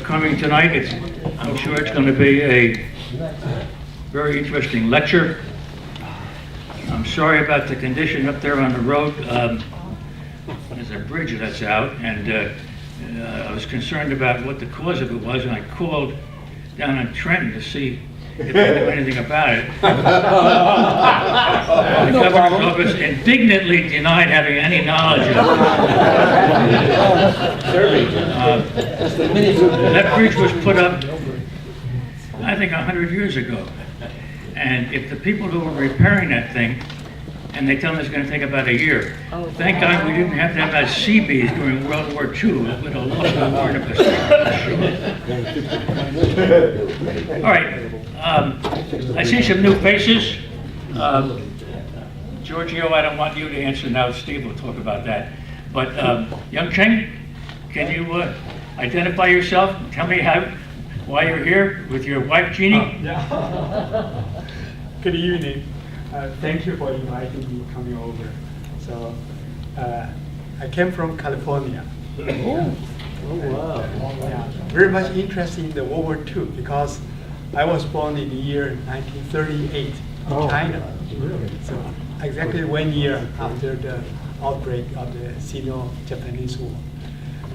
coming tonight. I'm sure it's going to be a very interesting lecture. I'm sorry about the condition up there on the road. There's a bridge that's out, and I was concerned about what the cause of it was, and I called down on Trenton to see if they knew anything about it. The governor's office indignantly denied having any knowledge of it. That bridge was put up, I think, 100 years ago. And if the people who were repairing that thing, and they tell them it's going to take about a year. Thank God we didn't have to have that Seabees during World War II. It would have lost the war in a All right, I see some new faces. Giorgio, I don't want you to answer now. Steve will talk about that. But Young Cheng, can you identify yourself? Tell me why you're here with your wife, Jeannie? Good evening. Thank you for inviting me coming over. So I came from California. Oh wow. Yeah, very much interested in the World War II because I was born in the year 1938 in China. Really? So exactly 1 year after the outbreak of the Sino-Japanese War.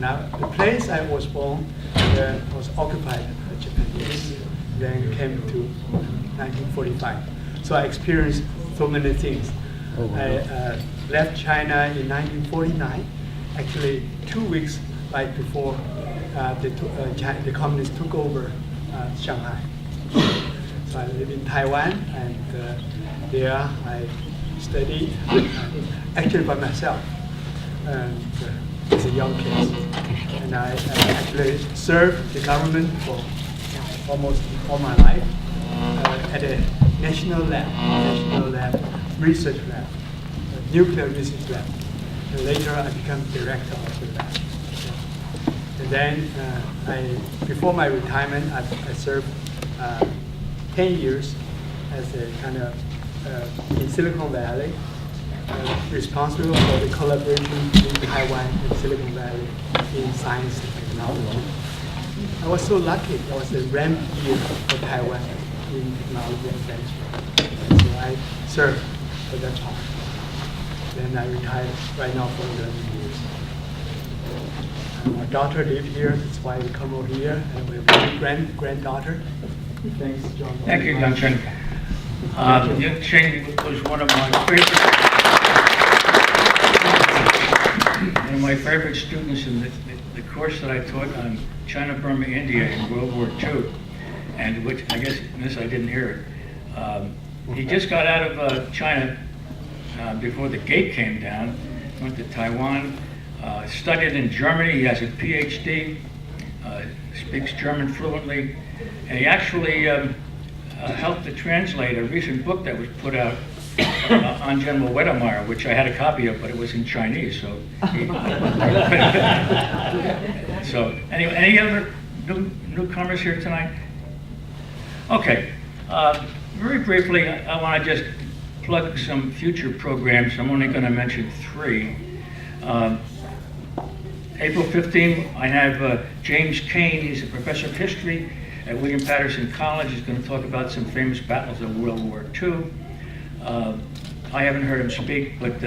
Now the place I was born was occupied by the Japanese, then came to 1945. So I experienced so many things. Oh, wow. I left China in 1949, actually 2 weeks right before the communists took over Shanghai. So I live in Taiwan, and there I studied, actually by myself, and as a young kid. And I actually served the government for almost all my life at a national lab, research lab, nuclear research lab. And later I became director of the lab. And then before my retirement, I served 10 years as a kind of in Silicon Valley, responsible for the collaboration between Taiwan and Silicon Valley in science and technology. I was so lucky. I was the ramp year for Taiwan in technology and management. So I served for that time. Then I retired right now for 11 years. Our daughter lived here, that's why we come over here, and we have a granddaughter. Thanks, John. Thank you, Young Cheng. Young Cheng was one of my favorite students in the course that I taught on China, Burma, India in World War II, and which I guess this I didn't hear it. He just got out of China before the gate came down, went to Taiwan, studied in Germany. He has a PhD, speaks German fluently, and he actually helped to translate a recent book that was put out on General Wedemeyer, which I had a copy of, but it was in Chinese. So, so anyway, any other newcomers here tonight? Okay, very briefly, I want to just plug some future programs. I'm only going to mention 3. April 15th, I have James Kane. He's a professor of history at William Patterson College. He's going to talk about some famous battles of World War II. I haven't heard him speak, but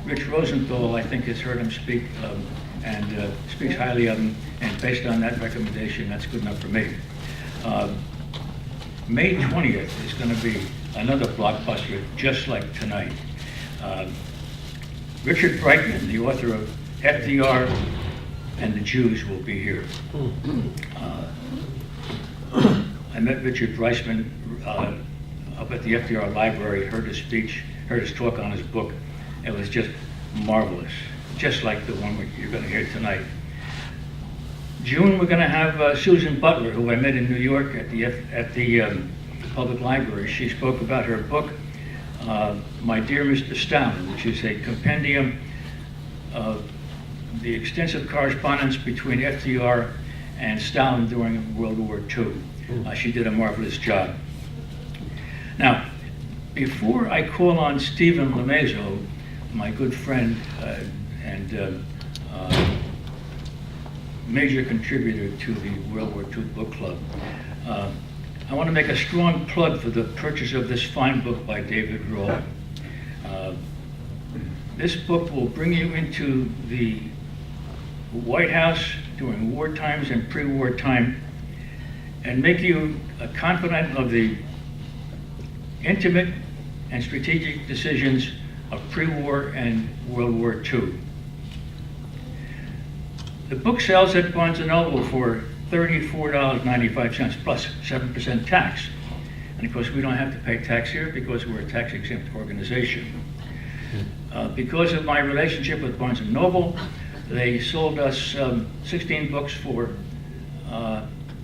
Rich Rosenthal, I think, has heard him speak and speaks highly of him. And based on that recommendation, that's good enough for me. May 20th is going to be another blockbuster just like tonight. Richard Brightman, the author of FDR and the Jews, will be here. I met Richard Brightman up at the FDR library, heard his speech, heard his talk on his book. It was just marvelous, just like the one you're going to hear tonight. June, we're going to have Susan Butler, who I met in New York at the public library. She spoke about her book, My Dear Mr. Stalin, which is a compendium of the extensive correspondence between FDR and Stalin during World War II. She did a marvelous job. Now, before I call on Stephen Lemaizo, my good friend and major contributor to the World War II Book Club. I want to make a strong plug for the purchase of this fine book by David Rohl. This book will bring you into the White House during war times and pre-war time and make you a confidant of the intimate and strategic decisions of pre-war and World War II. The book sells at Barnes & Noble for $34.95 plus 7% tax. And of course, we don't have to pay tax here because we're a tax-exempt organization. Because of my relationship with Barnes & Noble, they sold us 16 books for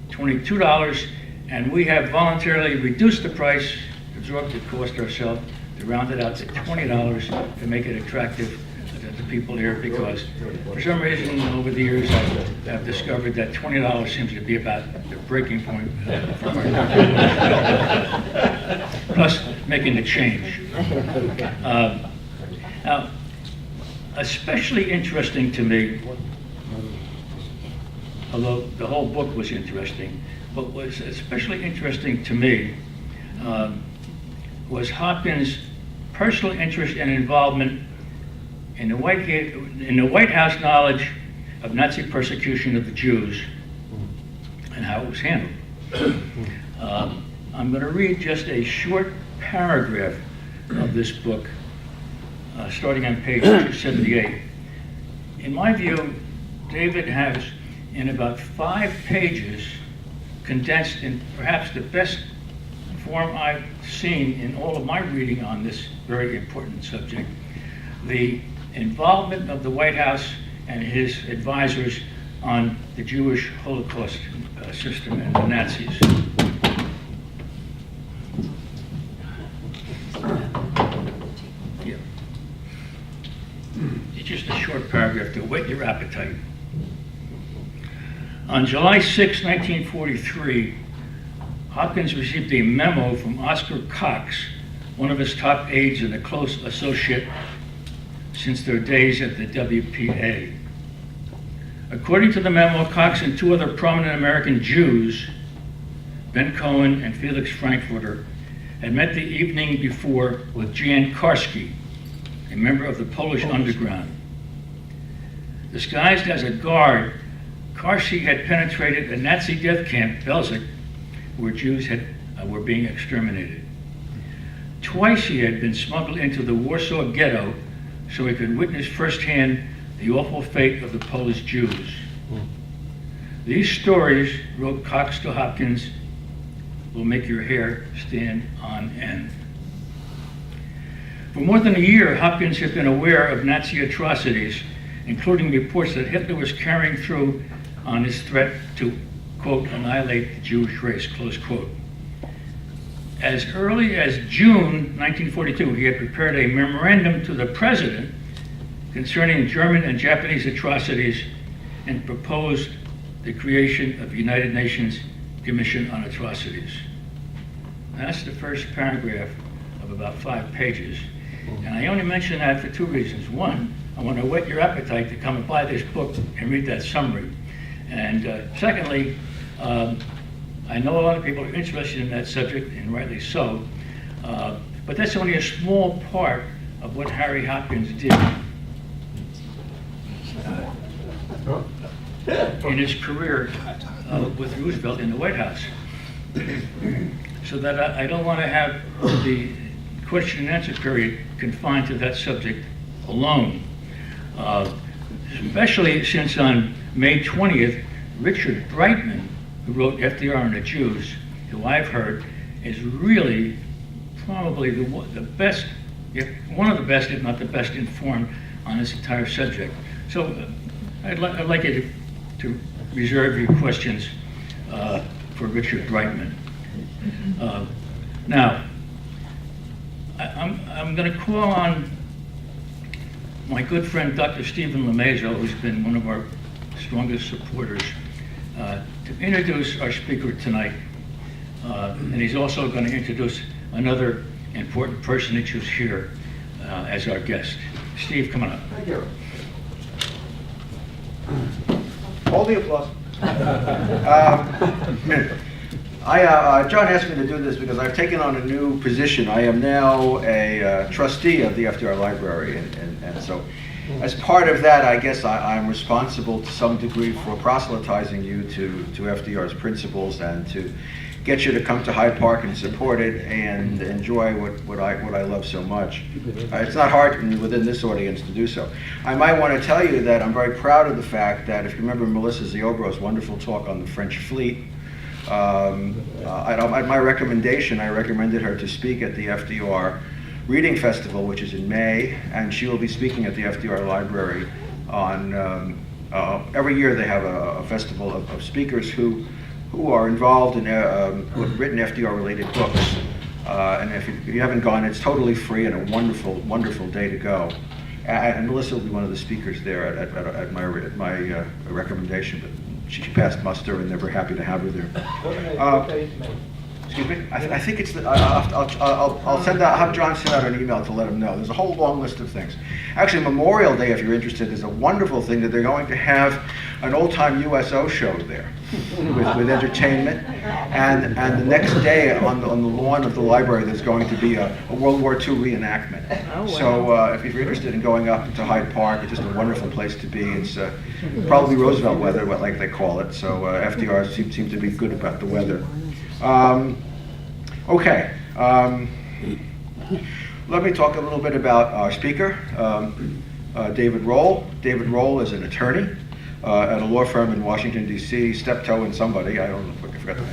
$22, and we have voluntarily reduced the price, absorbed the cost ourselves, to round it out to $20 to make it attractive to people here, because for some reason over the years I've discovered that $20 seems to be about the breaking point for our plus making a change. Now, especially interesting to me, although the whole book was interesting, but was especially interesting to me was Hopkins' personal interest and involvement in the White House knowledge of Nazi persecution of the Jews and how it was handled. I'm going to read just a short paragraph of this book, starting on page 278. In my view, David has, in about 5 pages, condensed in perhaps the best form I've seen in all of my reading on this very important subject, the involvement of the White House and his advisors on the Jewish Holocaust system and the Nazis. Yeah. It's just a short paragraph to whet your appetite. On July 6, 1943, Hopkins received a memo from Oscar Cox, one of his top aides and a close associate since their days at the WPA. According to the memo, Cox and 2 other prominent American Jews, Ben Cohen and Felix Frankfurter, had met the evening before with Jan Karski, a member of the Polish underground. Disguised as a guard, Karski had penetrated a Nazi death camp, Belzec, where Jews were being exterminated. Twice he had been smuggled into the Warsaw Ghetto so he could witness firsthand the awful fate of the Polish Jews. These stories, wrote Cox to Hopkins, will make your hair stand on end. For more than a year, Hopkins had been aware of Nazi atrocities, including reports that Hitler was carrying through on his threat to, quote, annihilate the Jewish race, close quote. As early as June 1942, he had prepared a memorandum to the president concerning German and Japanese atrocities and proposed the creation of the United Nations Commission on Atrocities. That's the first paragraph of about 5 pages. And I only mention that for 2 reasons. One, I want to whet your appetite to come and buy this book and read that summary. And secondly, I know a lot of people are interested in that subject, and rightly so, but that's only a small part of what Harry Hopkins did in his career with Roosevelt in the White House. So that I don't want to have the question and answer period confined to that subject alone. Especially since on May 20th, Richard Brightman, who wrote FDR and the Jews, who I've heard is really probably the best, one of the best, if not the best informed on this entire subject. So I'd like you to reserve your questions for Richard Brightman. Now, I'm going to call on my good friend Dr. Stephen LeMaison, who's been one of our strongest supporters, to introduce our speaker tonight. And he's also going to introduce another important personage who's here as our guest. Steve, come on up. Thank you. Hold the applause. John asked me to do this because I've taken on a new position. I am now a trustee of the FDR Library, and so as part of that, I guess I'm responsible to some degree for proselytizing you to FDR's principles and to get you to come to Hyde Park and support it and enjoy what I love so much. It's not hard within this audience to do so. I might want to tell you that I'm very proud of the fact that, if you remember Melissa Ziobrow's wonderful talk on the French fleet, at my recommendation, I recommended her to speak at the FDR Reading Festival, which is in May, and she will be speaking at the FDR Library on, every year they have a festival of speakers who are involved in, who have written FDR-related books. And if you haven't gone, it's totally free and a wonderful, wonderful day to go. And Melissa will be one of the speakers there at my recommendation, but she passed muster and they're very happy to have her there. What day is May? Excuse me? I think it's the, I'll have John send out an email to let him know. There's a whole long list of things. Actually, Memorial Day, if you're interested, is a wonderful thing that they're going to have an old-time USO show there with entertainment. And the next day on the lawn of the library, there's going to be a World War II reenactment. Oh, wow. So if you're interested in going up to Hyde Park, it's just a wonderful place to be. It's probably Roosevelt weather, like they call it. So FDR seems to be good about the weather. Okay. Let me talk a little bit about our speaker, David Rohl. David Rohl is an attorney at a law firm in Washington, D.C., Steptoe and somebody, I don't know, I forgot the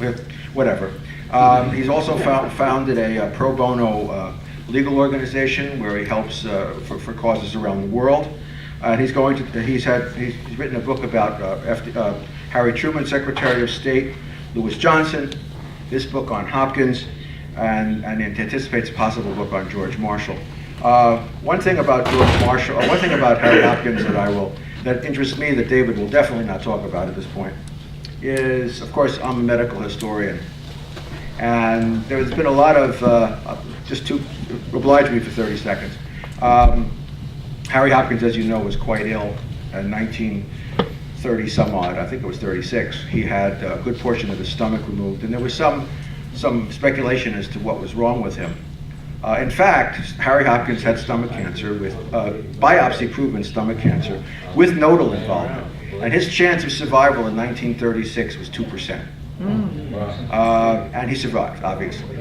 name, whatever. He's also founded a pro bono legal organization where he helps for causes around the world. And he's written a book about Harry Truman, Secretary of State, Lewis Johnson, this book on Hopkins, and anticipates a possible book on George Marshall. One thing about Harry Hopkins that interests me that David will definitely not talk about at this point is, of course, I'm a medical historian, and there's been a lot of, just to oblige me for 30 seconds. Harry Hopkins, as you know, was quite ill in 1930 some odd, I think it was 36. He had a good portion of his stomach removed, and there was some speculation as to what was wrong with him. In fact, Harry Hopkins had stomach cancer, with biopsy-proven stomach cancer, with nodal involvement, and his chance of survival in 1936 was 2%. And he survived, obviously.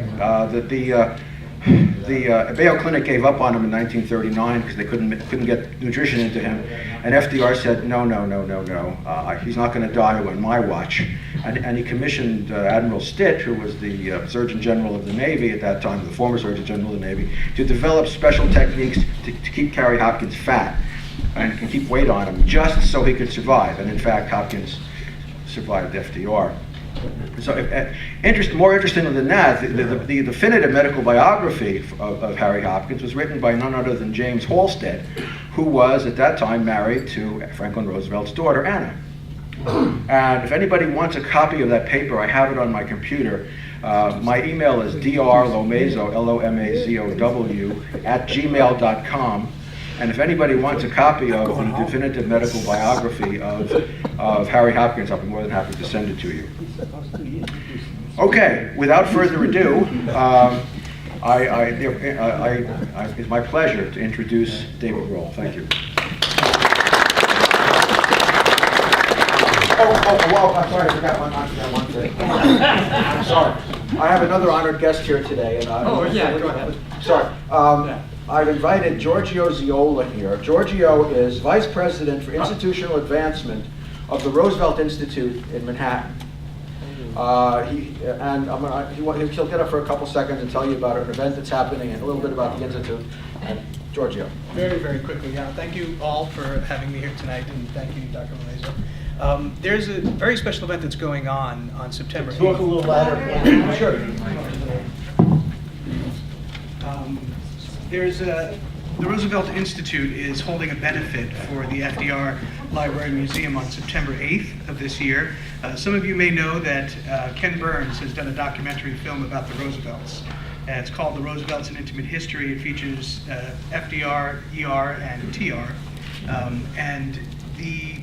The Mayo Clinic gave up on him in 1939 because they couldn't get nutrition into him, and FDR said, no, he's not going to die on my watch. And he commissioned Admiral Stitt, who was the Surgeon General of the Navy at that time, the former Surgeon General of the Navy, to develop special techniques to keep Harry Hopkins fat and keep weight on him, just so he could survive. And in fact, Hopkins survived FDR. So, more interesting than that, the definitive medical biography of Harry Hopkins was written by none other than James Halstead, who was at that time married to Franklin Roosevelt's daughter, Anna. And if anybody wants a copy of that paper, I have it on my computer. My email is drlomazo, Lomazow, @gmail.com. And if anybody wants a copy of the definitive medical biography of Harry Hopkins, I'll be more than happy to send it to you. Okay, without further ado, it's my pleasure to introduce David Rohl. Thank you. Oh, I'm sorry, I forgot one thing. I'm sorry. I have another honored guest here today. And go ahead. Sorry. I've invited Giorgio Ziola here. Giorgio is Vice President for Institutional Advancement of the Roosevelt Institute in Manhattan. He'll get up for a couple seconds and tell you about an event that's happening and a little bit about the Institute. Giorgio. Very, very quickly. Yeah, thank you all for having me here tonight, and thank you, Dr. Malaysia. There's a very special event that's going on September 8th. Talk a little louder. Sure. The Roosevelt Institute is holding a benefit for the FDR Library and Museum on September 8th of this year. Some of you may know that Ken Burns has done a documentary film about the Roosevelts. It's called The Roosevelts: An Intimate History. It features FDR, ER, and TR. And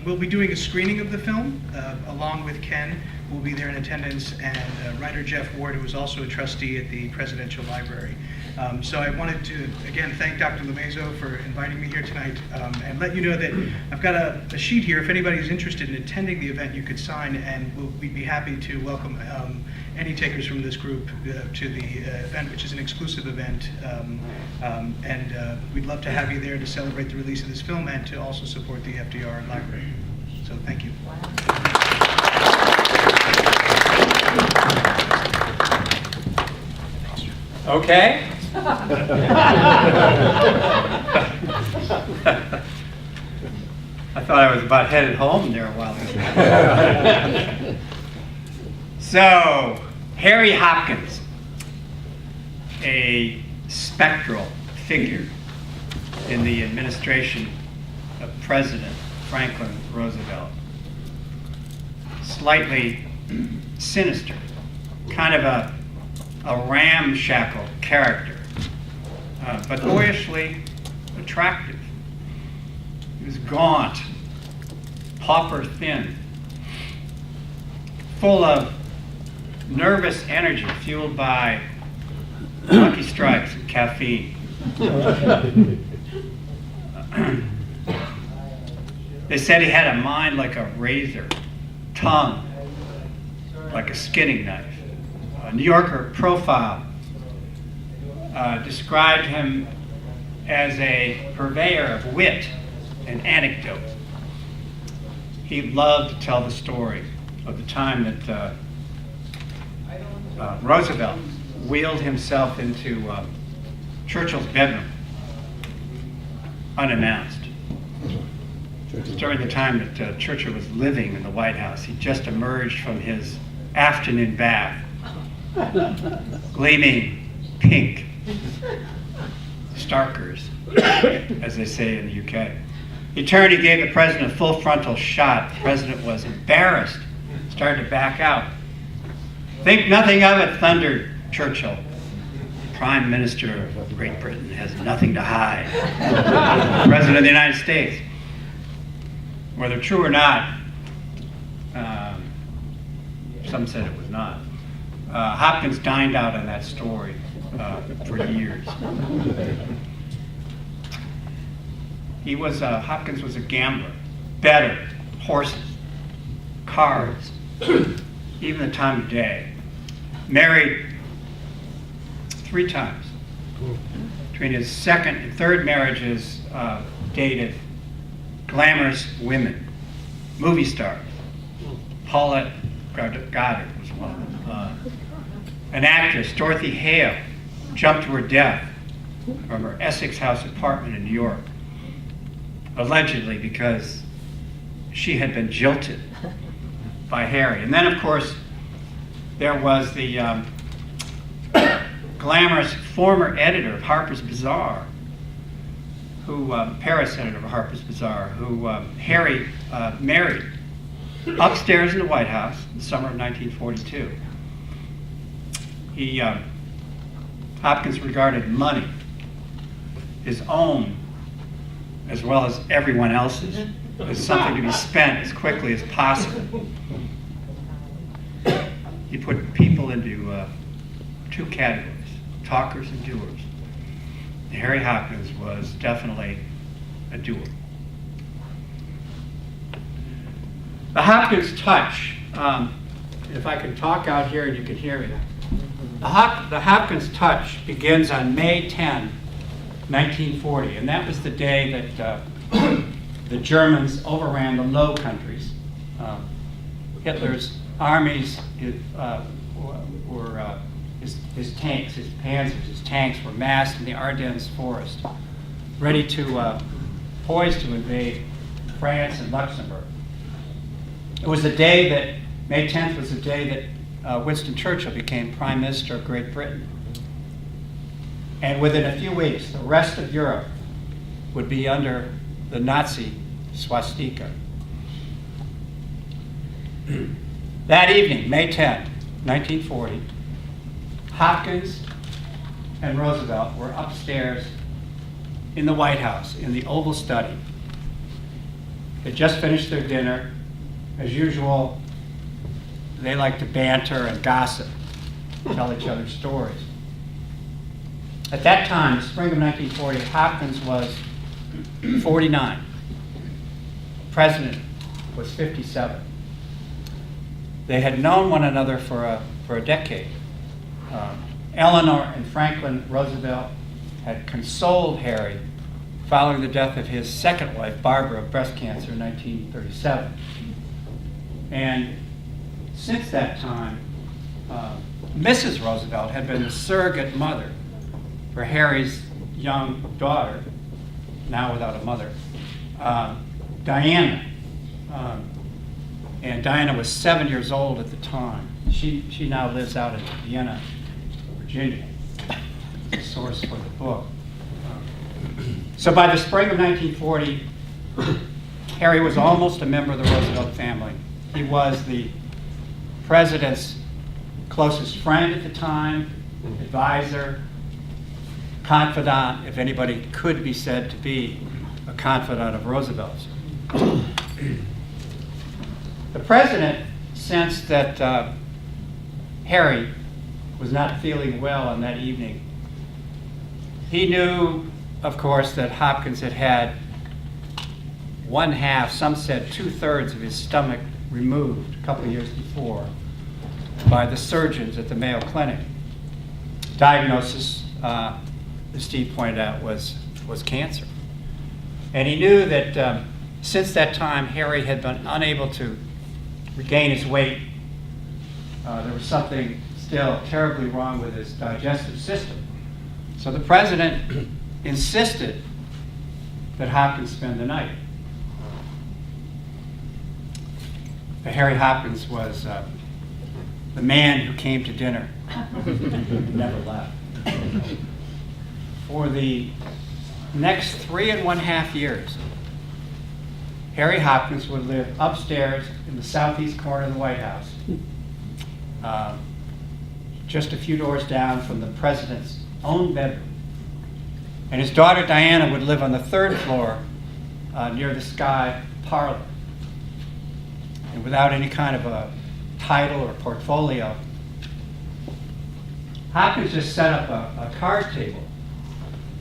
We'll be doing a screening of the film along with Ken. Will be there in attendance, and writer Jeff Ward, who is also a trustee at the Presidential Library. So I wanted to, again, thank Dr. Lumezo for inviting me here tonight, and let you know that I've got a sheet here. If anybody's interested in attending the event, you could sign, and we'd be happy to welcome any takers from this group to the event, which is an exclusive event. And we'd love to have you there to celebrate the release of this film and to also support the FDR Library. So thank you. Okay. I thought I was about headed home there a while ago. So, Harry Hopkins, a spectral figure in the administration of President Franklin Roosevelt. Slightly sinister, kind of a ramshackle character, but boyishly attractive. He was gaunt, pauper thin, full of nervous energy fueled by Lucky Strikes and caffeine. They said he had a mind like a razor, tongue like a skinning knife. A New Yorker profile described him as a purveyor of wit and anecdote. He loved to tell the story of the time that Roosevelt wheeled himself into Churchill's bedroom unannounced. It was during the time that Churchill was living in the White House. He just emerged from his afternoon bath, gleaming pink, starkers, as they say in the UK. He turned, he gave the president a full frontal shot. The president was embarrassed, started to back out. "Think nothing of it," thundered Churchill. "Prime Minister of Great Britain has nothing to hide." President of the United States. Whether true or not, some said it was not. Hopkins dined out on that story for years. Hopkins was a gambler, bettor, horses, cards, even the time of day. Married 3 times. Between his second and third marriages, dated glamorous women, movie stars. Paulette Goddard was one. An actress, Dorothy Hale, jumped to her death from her Essex House apartment in New York, allegedly because she had been jilted by Harry. And then, of course, there was the glamorous former editor of Harper's Bazaar, Paris editor of Harper's Bazaar, who Harry married upstairs in the White House in the summer of 1942. Hopkins regarded money, his own as well as everyone else's, as something to be spent as quickly as possible. He put people into 2 categories, talkers and doers. Harry Hopkins was definitely a doer. The Hopkins touch, if I can talk out here and you can hear me. The Hopkins touch begins on May 10, 1940, and that was the day that the Germans overran the Low Countries. Hitler's armies were his tanks, his panzers, his tanks were massed in the Ardennes forest, ready to poised to invade France and Luxembourg. It was the day that, May 10th was the day that Winston Churchill became Prime Minister of Great Britain. And within a few weeks, the rest of Europe would be under the Nazi swastika. That evening, May 10, 1940, Hopkins and Roosevelt were upstairs in the White House, in the Oval Study. They just finished their dinner. As usual, they like to banter and gossip, tell each other stories. At that time, the spring of 1940, Hopkins was 49. The president was 57. They had known one another for a decade. Eleanor and Franklin Roosevelt had consoled Harry following the death of his second wife, Barbara, of breast cancer in 1937. And since that time, Mrs. Roosevelt had been the surrogate mother for Harry's young daughter, now without a mother, Diana. And Diana was 7 years old at the time. She now lives out in Vienna, Virginia, the source for the book. So by the spring of 1940, Harry was almost a member of the Roosevelt family. He was the president's closest friend at the time, advisor, confidant, if anybody could be said to be a confidant of Roosevelt's. The president sensed that Harry was not feeling well on that evening. He knew, of course, that Hopkins had had one half, some said 2/3 of his stomach removed a couple of years before by the surgeons at the Mayo Clinic. Diagnosis, as Steve pointed out, was cancer. And he knew that since that time, Harry had been unable to regain his weight. There was something still terribly wrong with his digestive system. So the president insisted that Hopkins spend the night. But Harry Hopkins was the man who came to dinner, never left. For the next 3.5 years, Harry Hopkins would live upstairs in the southeast corner of the White House, just a few doors down from the president's own bedroom. And his daughter Diana would live on the 3rd floor near the Sky Parlor. And without any kind of a title or portfolio, Hopkins just set up a card table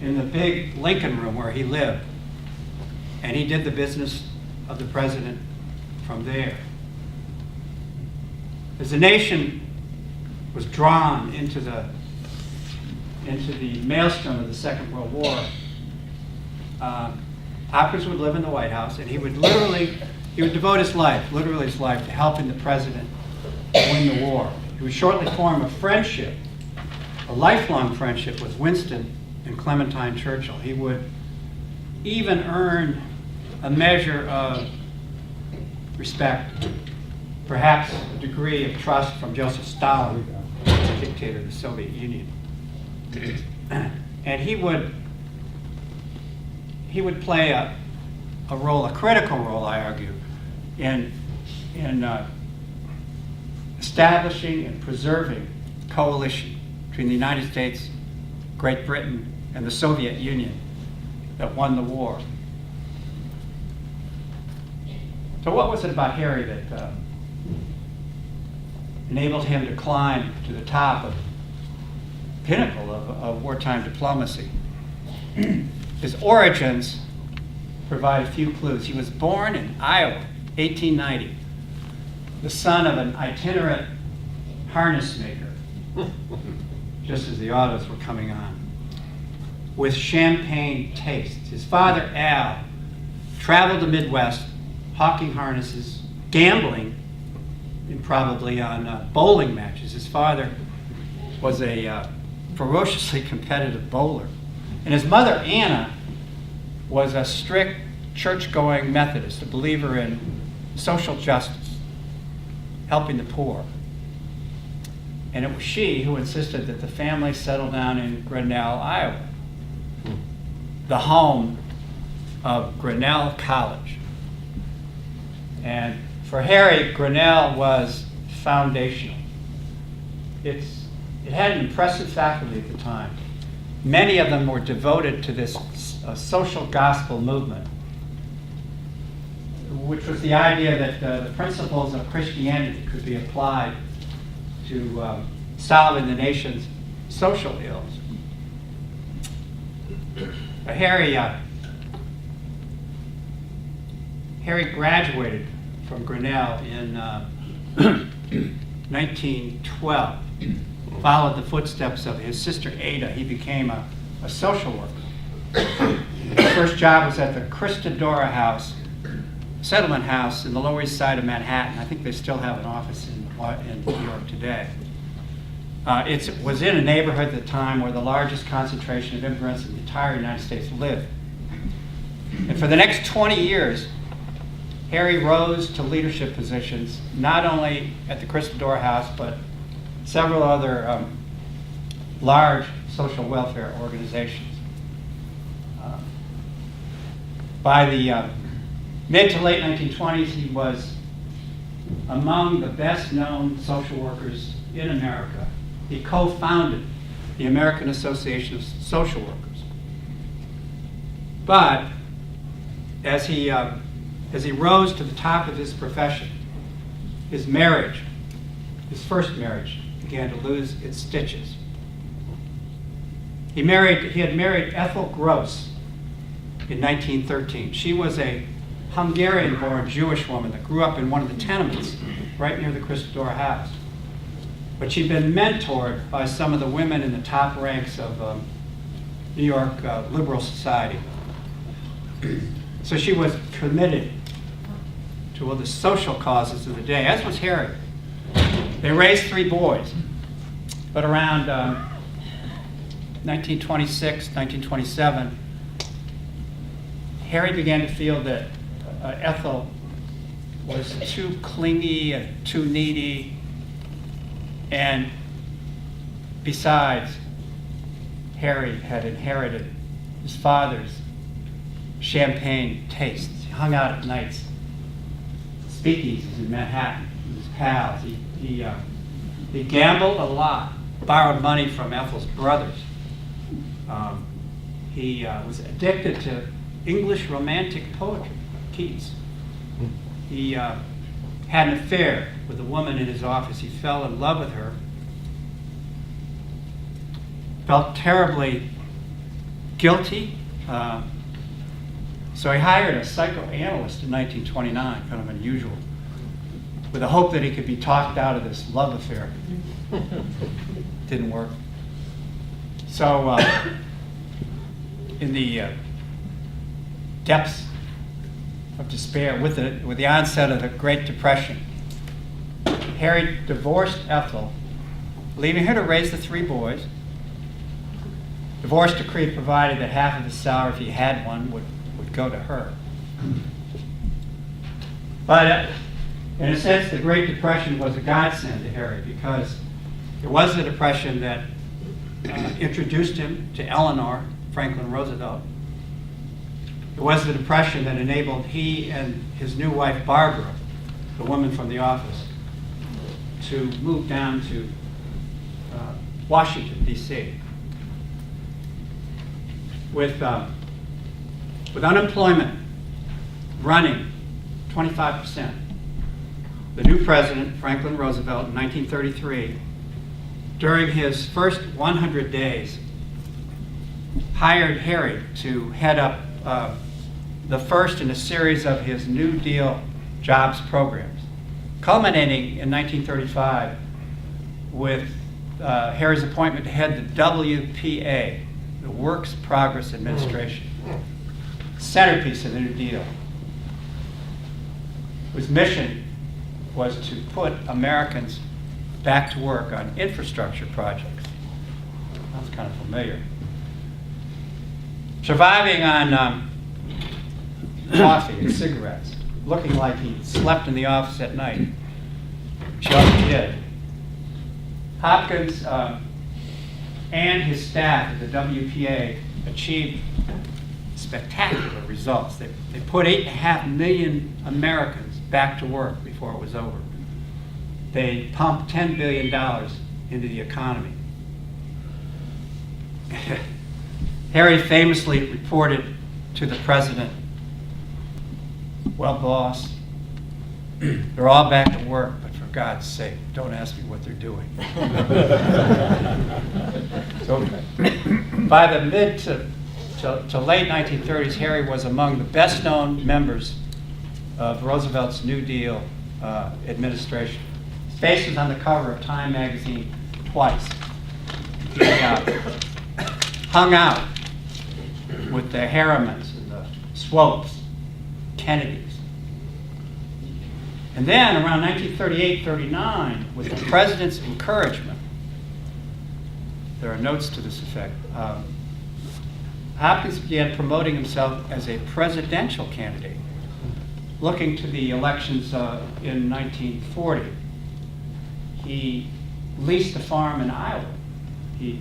in the big Lincoln room where he lived. And he did the business of the president from there. As the nation was drawn into the maelstrom of the Second World War, Hopkins would live in the White House, and he would devote his life, literally his life, to helping the president win the war. He would shortly form a friendship, a lifelong friendship with Winston and Clementine Churchill. He would even earn a measure of respect, perhaps a degree of trust from Joseph Stalin, the dictator of the Soviet Union. And he would play a role, a critical role, I argue, in establishing and preserving coalition between the United States, Great Britain, and the Soviet Union that won the war. So what was it about Harry that enabled him to climb to the top of the pinnacle of wartime diplomacy? His origins provide a few clues. He was born in Iowa, 1890, the son of an itinerant harness maker, just as the autos were coming on, with champagne tastes. His father, Al, traveled the Midwest, hawking harnesses, gambling, and probably on bowling matches. His father was a ferociously competitive bowler. And his mother, Anna, was a strict church-going Methodist, a believer in social justice, helping the poor. And it was she who insisted that the family settle down in Grinnell, Iowa, the home of Grinnell College. And for Harry, Grinnell was foundational. It had an impressive faculty at the time. Many of them were devoted to this social gospel movement. which was the idea that the principles of Christianity could be applied to solving the nation's social ills. Harry graduated from Grinnell in 1912, followed the footsteps of his sister Ada. He became a social worker. His first job was at the Christadora House, settlement house in the Lower East Side of Manhattan. I think they still have an office in New York today. It was in a neighborhood at the time where the largest concentration of immigrants in the entire United States lived. And for the next 20 years, Harry rose to leadership positions, not only at the Christadora House, but several other large social welfare organizations. By the mid to late 1920s, he was among the best-known social workers in America. He co-founded the American Association of Social Workers. But as he rose to the top of his profession, his first marriage, began to lose its stitches. He had married Ethel Gross in 1913. She was a Hungarian-born Jewish woman that grew up in one of the tenements right near the Christadora House. But she'd been mentored by some of the women in the top ranks of New York liberal society. So she was committed to the social causes of the day, as was Harry. They raised 3 boys, but around 1926, 1927, Harry began to feel that Ethel was too clingy and too needy, and besides, Harry had inherited his father's champagne tastes. He hung out at nights, speakeasies in Manhattan with his pals. He gambled a lot, borrowed money from Ethel's brothers. He was addicted to English romantic poetry, Keats. He had an affair with a woman in his office. He fell in love with her, felt terribly guilty, so he hired a psychoanalyst in 1929, kind of unusual, with the hope that he could be talked out of this love affair. Didn't work. So in the depths of despair, with the onset of the Great Depression, Harry divorced Ethel, leaving her to raise the 3 boys. Divorce decree provided that half of his salary, if he had one, would go to her. But in a sense, the Great Depression was a godsend to Harry, because it was the Depression that introduced him to Eleanor Franklin Roosevelt. It was the Depression that enabled he and his new wife, Barbara, the woman from the office, to move down to Washington, D.C. With unemployment running 25%, the new president, Franklin Roosevelt, in 1933, during his first 100 days, hired Harry to head up the first in a series of his New Deal jobs programs, culminating in 1935 with Harry's appointment to head the WPA, the Works Progress Administration, centerpiece of the New Deal, whose mission was to put Americans back to work on infrastructure projects. Sounds kind of familiar. Surviving on coffee and cigarettes, looking like he slept in the office at night, which he often did. Hopkins and his staff at the WPA achieved spectacular results. They put 8.5 million Americans back to work before it was over. They pumped $10 billion into the economy. Harry famously reported to the president, "Well, boss, They're all back at work, but for God's sake, don't ask me what they're doing. So by the mid to late 1930s, Harry was among the best-known members of Roosevelt's New Deal administration. His face was on the cover of Time magazine twice. He hung out with the Harrimans and the Swopes, Kennedys. And then around 1938-39, with the president's encouragement, there are notes to this effect, Hopkins began promoting himself as a presidential candidate, looking to the elections in 1940. He leased a farm in Iowa. He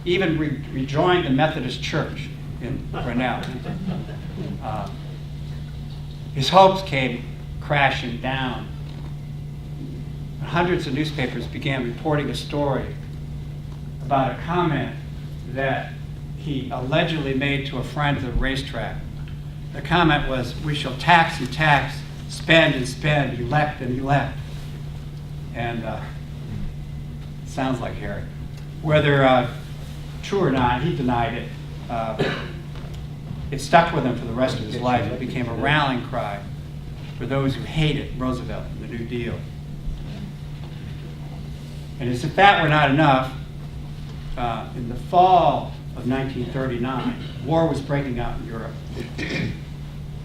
even rejoined the Methodist Church in Grinnell. His hopes came crashing down. Hundreds of newspapers began reporting a story about a comment that he allegedly made to a friend at the racetrack. The comment was, "We shall tax and tax, spend and spend, elect and elect." And sounds like Harry. Whether true or not, he denied it. It stuck with him for the rest of his life. It became a rallying cry for those who hated Roosevelt and the New Deal. And as if that were not enough, in the fall of 1939, war was breaking out in Europe.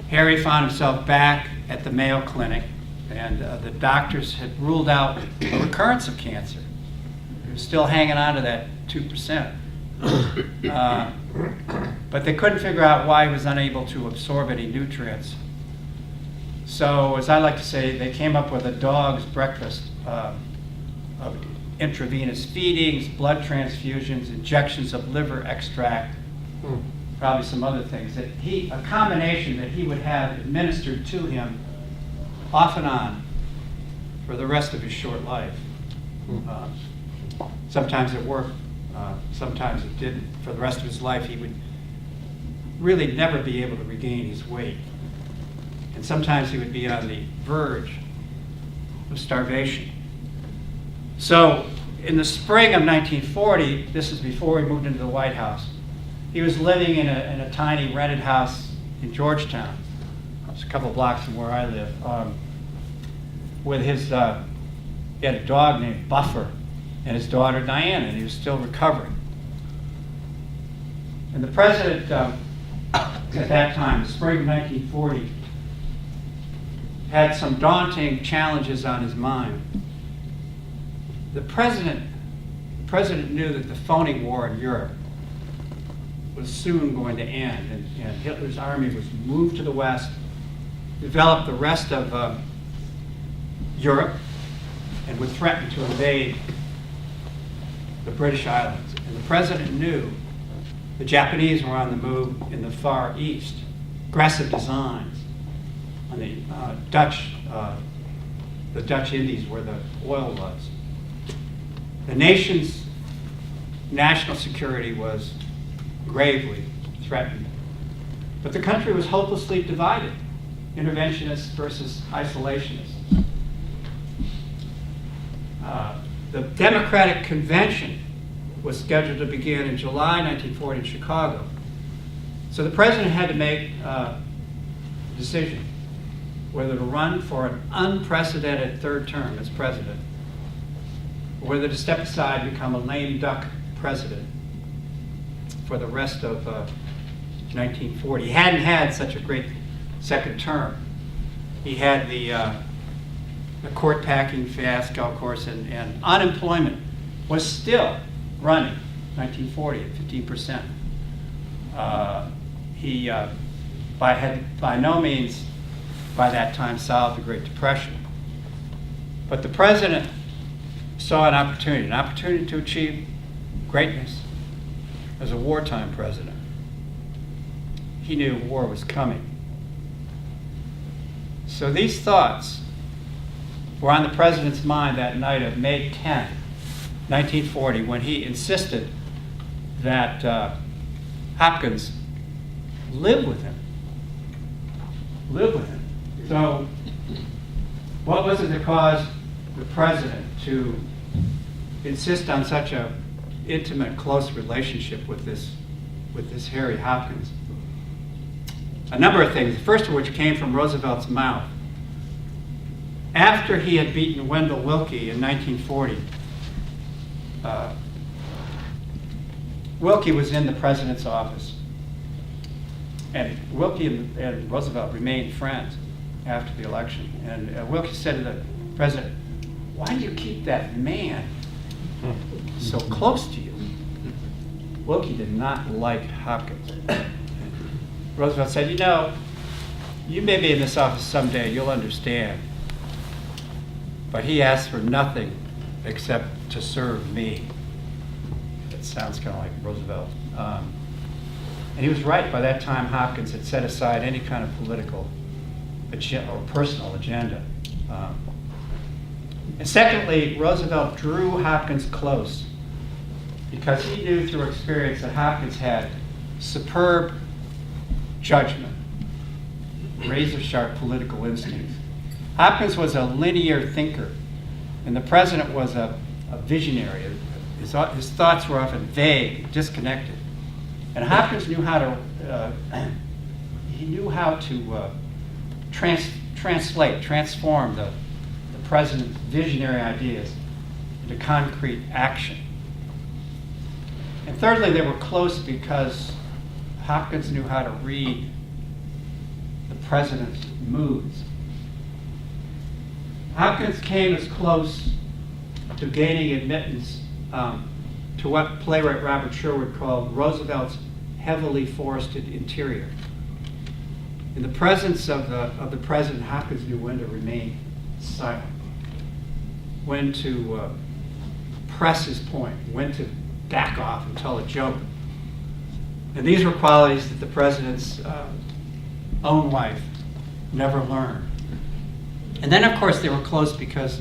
Harry found himself back at the Mayo Clinic, and the doctors had ruled out a recurrence of cancer. He was still hanging on to that 2%. But they couldn't figure out why he was unable to absorb any nutrients. So, as I like to say, they came up with a dog's breakfast of intravenous feedings, blood transfusions, injections of liver extract, probably some other things. A combination that he would have administered to him off and on for the rest of his short life. Sometimes it worked, sometimes it didn't. For the rest of his life, he would really never be able to regain his weight. And sometimes he would be on the verge of starvation. So in the spring of 1940, this is before he moved into the White House, he was living in a tiny rented house in Georgetown. It's a couple blocks from where I live. With his, he had a dog named Buffer and his daughter Diana, and he was still recovering. And the president, at that time, the spring of 1940, had some daunting challenges on his mind. The president knew that the phony war in Europe was soon going to end, and Hitler's army was moved to the west, developed the rest of Europe, and would threaten to invade the British Islands. And the president knew the Japanese were on the move in the Far East, aggressive designs on the Dutch Indies where the oil was. The nation's national security was gravely threatened. But the country was hopelessly divided, interventionists versus isolationists. The Democratic Convention was scheduled to begin in July 1940 in Chicago. So the president had to make a decision whether to run for an unprecedented third term as president, or whether to step aside and become a lame duck president for the rest of 1940. He hadn't had such a great second term. He had the court packing fiasco, of course, and unemployment was still running, 1940 at 15%. He had by no means by that time solved the Great Depression. But the president saw an opportunity to achieve greatness as a wartime president. He knew war was coming. So these thoughts were on the president's mind that night of May 10, 1940, when he insisted that Hopkins live with him. So What was it that caused the president to insist on such a intimate, close relationship with this Harry Hopkins? A number of things, the first of which came from Roosevelt's mouth. After he had beaten Wendell Willkie in 1940, Willkie was in the president's office. And Willkie and Roosevelt remained friends after the election. And Willkie said to the president, "Why do you keep that man so close to you?" Willkie did not like Hopkins. Roosevelt said, "You know, you may be in this office someday, you'll understand. But he asked for nothing except to serve me." That sounds kind of like Roosevelt. And he was right. By that time, Hopkins had set aside any kind of political or personal agenda. And secondly, Roosevelt drew Hopkins close because he knew through experience that Hopkins had superb judgment, razor-sharp political instincts. Hopkins was a linear thinker, and the president was a visionary. His thoughts were often vague, disconnected. And Hopkins knew how to transform the president's visionary ideas into concrete action. And thirdly, they were close because Hopkins knew how to read the president's moods. Hopkins came as close to gaining admittance to what playwright Robert Sherwood called Roosevelt's heavily forested interior. In the presence of the president, Hopkins knew when to remain silent, when to press his point, when to back off and tell a joke. And these were qualities that the president's own wife never learned. And then, of course, they were close because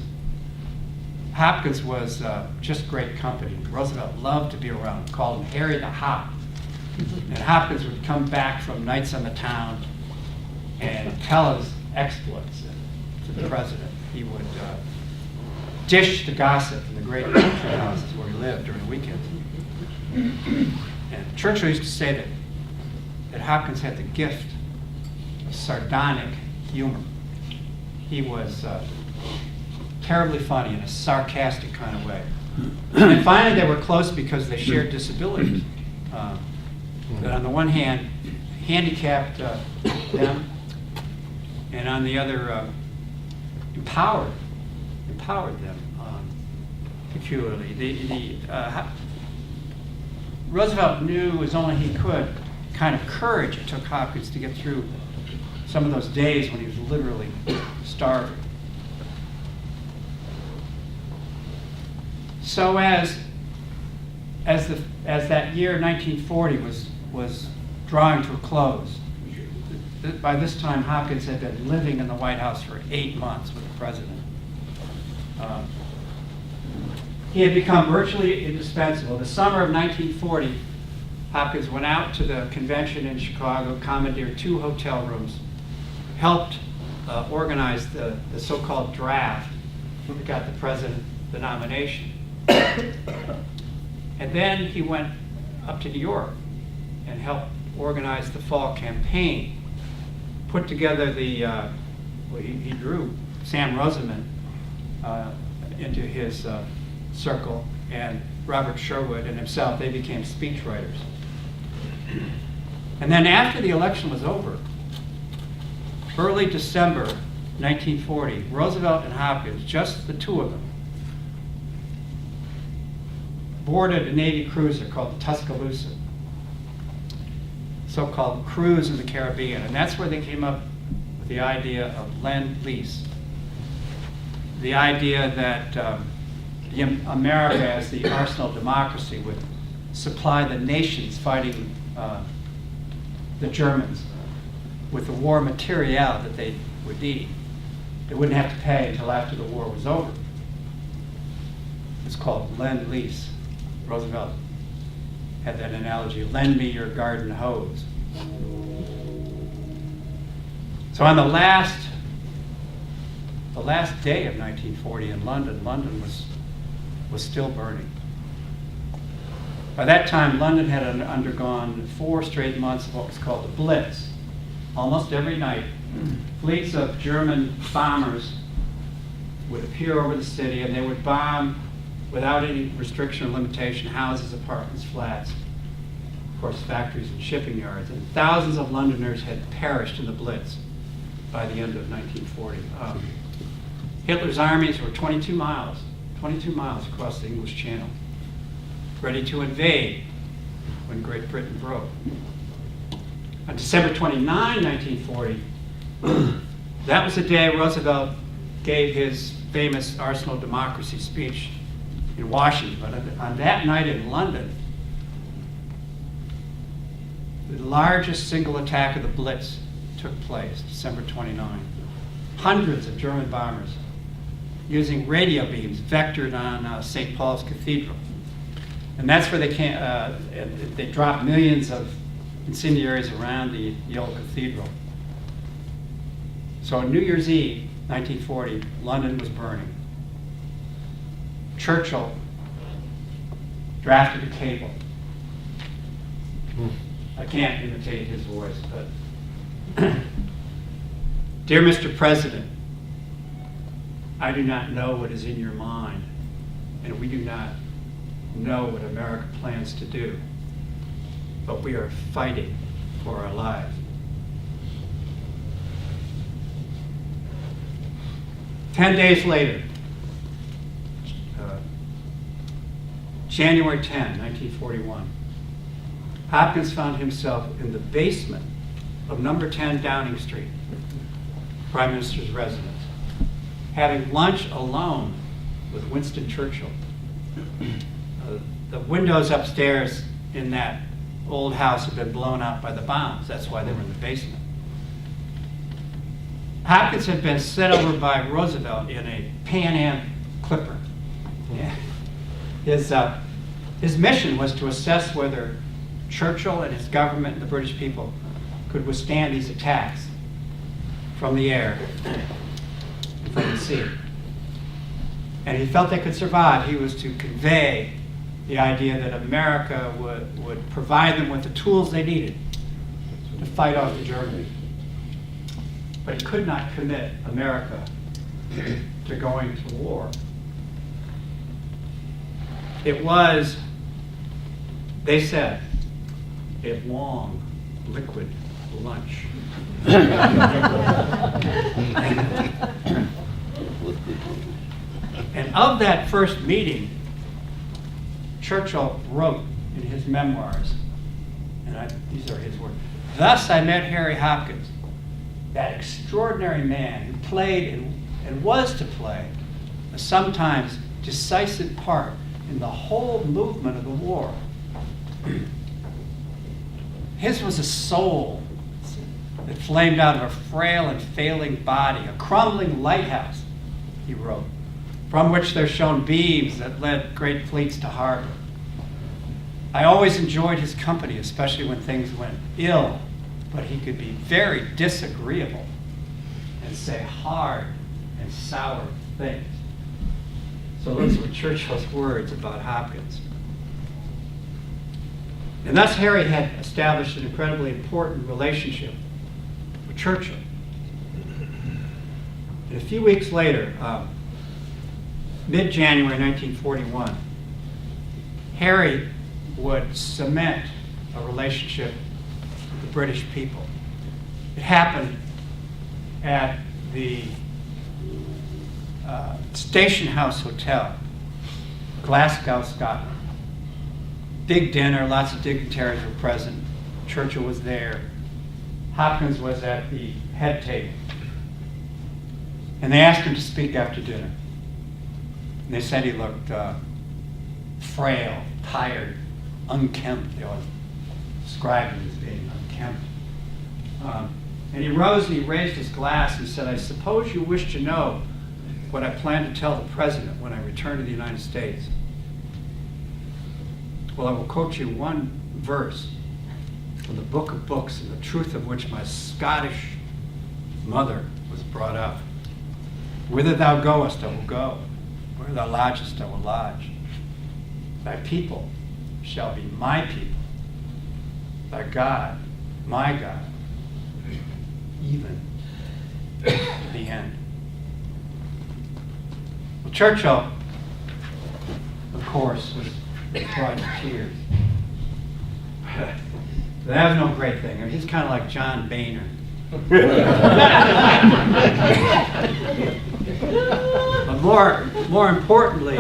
Hopkins was just great company. Roosevelt loved to be around, called him Harry the Hop. And Hopkins would come back from nights on the town and tell his exploits to the president. He would dish the gossip in the great country houses where he lived during the weekends. And Churchill used to say that Hopkins had the gift of sardonic humor. He was terribly funny in a sarcastic kind of way. And then finally, they were close because they shared disabilities. That on the one hand, handicapped them, and on the other, empowered them peculiarly. Roosevelt knew as only he could the kind of courage it took Hopkins to get through some of those days when he was literally starving. So as that year 1940 was drawing to a close, by this time Hopkins had been living in the White House for 8 months with the president. He had become virtually indispensable. The summer of 1940, Hopkins went out to the convention in Chicago, commandeered 2 hotel rooms, helped organize the so-called draft that got the president the nomination. And then he went up to New York and helped organize the fall campaign, put together he drew Sam Rosamond into his circle, and Robert Sherwood and himself, they became speechwriters. And then after the election was over, early December 1940, Roosevelt and Hopkins, just the two of them, boarded a Navy cruiser called the Tuscaloosa, so-called cruise in the Caribbean. And that's where they came up with the idea of Lend-Lease. The idea that America, as the arsenal of democracy, would supply the nations fighting the Germans with the war materiel that they would need. They wouldn't have to pay until after the war was over. It's called Lend-Lease. Roosevelt had that analogy, lend me your garden hose. So on the last the last day of 1940 in London, London was still burning. By that time, London had undergone 4 straight months of what was called the Blitz. Almost every night, fleets of German bombers would appear over the city, and they would bomb, without any restriction or limitation, houses, apartments, flats, of course, factories and shipping yards. And thousands of Londoners had perished in the Blitz by the end of 1940. Hitler's armies were 22 miles across the English Channel, ready to invade when Great Britain broke. On December 29, 1940, that was the day Roosevelt gave his famous Arsenal of Democracy speech in Washington. But on that night in London, the largest single attack of the Blitz took place, December 29. Hundreds of German bombers using radio beams vectored on St. Paul's Cathedral. And that's where they dropped millions of incendiaries around the old cathedral. So on New Year's Eve, 1940, London was burning. Churchill drafted a cable. I can't imitate his voice, but Dear Mr. President, I do not know what is in your mind, and we do not know what America plans to do, but we are fighting for our lives. 10 days later, January 10, 1941, Hopkins found himself in the basement of number 10 Downing Street, Prime Minister's residence, having lunch alone with Winston Churchill. The windows upstairs in that old house had been blown out by the bombs. That's why they were in the basement. Hopkins had been sent over by Roosevelt in a Pan Am Clipper. Yeah. His mission was to assess whether Churchill and his government and the British people could withstand these attacks from the air and from the sea. And he felt they could survive. He was to convey the idea that America would provide them with the tools they needed to fight off the Germans. But he could not commit America to going to war. It was, they said, a long, liquid lunch. And of that first meeting, Churchill wrote in his memoirs, and these are his words, "Thus I met Harry Hopkins, that extraordinary man who played and was to play a sometimes decisive part in the whole movement of the war. His was a soul that flamed out of a frail and failing body, a crumbling lighthouse," he wrote, "from which there shone beams that led great fleets to harbor. I always enjoyed his company, especially when things went ill, but he could be very disagreeable and say hard and sour things." So those were Churchill's words about Hopkins. And thus Harry had established an incredibly important relationship with Churchill. And a few weeks later, mid-January 1941, Harry would cement a relationship with the British people. It happened at the Station House Hotel, Glasgow, Scotland. Big dinner, lots of dignitaries were present. Churchill was there. Hopkins was at the head table. And they asked him to speak after dinner. And they said he looked frail, tired, unkempt. They always described him as being unkempt. And he rose and he raised his glass and said, "I suppose you wish to know what I plan to tell the President when I return to the United States. Well, I will quote you one verse from the Book of Books, in the truth of which my Scottish mother was brought up. Whither thou goest, I will go. Where thou lodgest, I will lodge. Thy people shall be my people. Thy God, my God, even to the end. Well, Churchill, of course, was brought to tears. That was no great thing. He's kind of like John Boehner. But more importantly,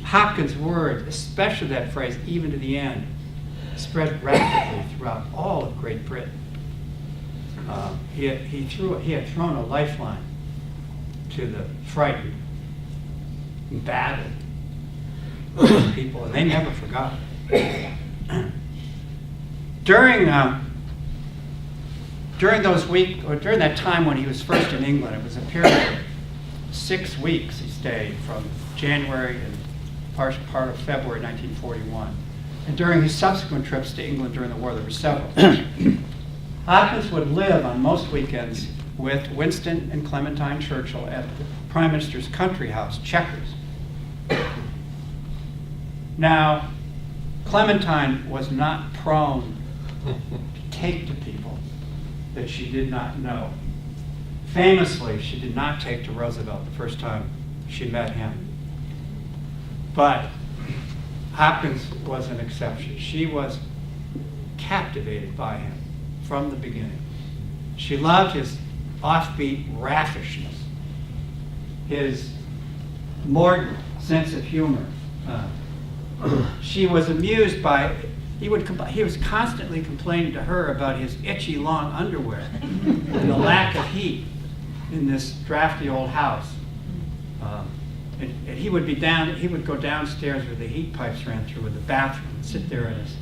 Hopkins' words, especially that phrase, even to the end, spread rapidly throughout all of Great Britain. He had thrown a lifeline to the frightened, battered people, and they never forgot. During that time when he was first in England, it was a period of 6 weeks he stayed from January and part of February 1941. And during his subsequent trips to England during the war, there were several. Hopkins would live on most weekends with Winston and Clementine Churchill at the Prime Minister's country house, Chequers. Now, Clementine was not prone to take to people that she did not know. Famously, she did not take to Roosevelt the first time she met him. But Hopkins was an exception. She was captivated by him from the beginning. She loved his offbeat raffishness, his mordant sense of humor. She was amused by, he was constantly complaining to her about his itchy long underwear and the lack of heat in this drafty old house. And he would go downstairs where the heat pipes ran through in the bathroom and sit there in his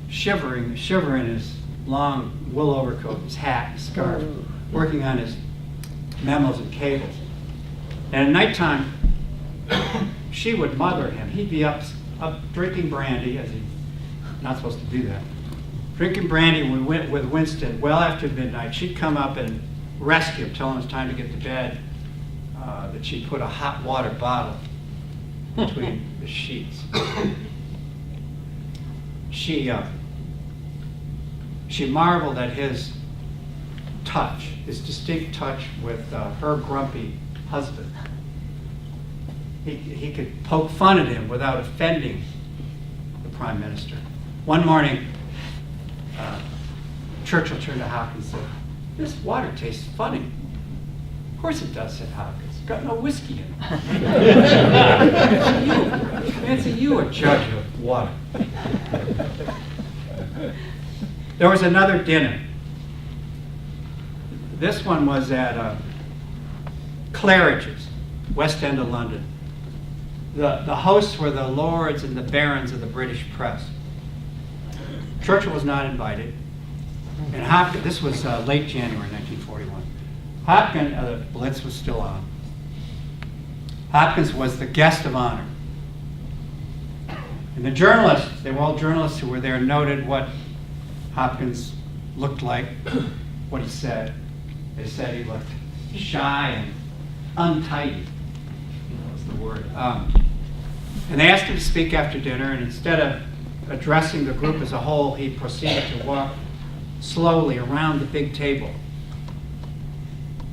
shiver in his long wool overcoat, his hat, his scarf, working on his memos and cables. And at nighttime, she would mother him. He'd be up drinking brandy, as he's not supposed to do that. Drinking brandy with Winston well after midnight. She'd come up and rescue him, tell him it's time to get to bed. That she'd put a hot water bottle between the sheets. She marveled at his touch, his distinct touch with her grumpy husband. He could poke fun at him without offending the Prime Minister. One morning, Churchill turned to Hopkins and said, "This water tastes funny." "Of course it does," said Hopkins. "It's got no whiskey in it." Fancy you a judge of water. There was another dinner. This one was at Claridge's, West End of London. The hosts were the lords and the barons of the British press. Churchill was not invited, and Hopkins, this was late January 1941. Hopkins, the Blitz was still on. Hopkins was the guest of honor. And the journalists, they were all journalists who were there, noted what Hopkins looked like, what he said. They said he looked shy and untidy. That was the word. And they asked him to speak after dinner, and instead of addressing the group as a whole, he proceeded to walk slowly around the big table,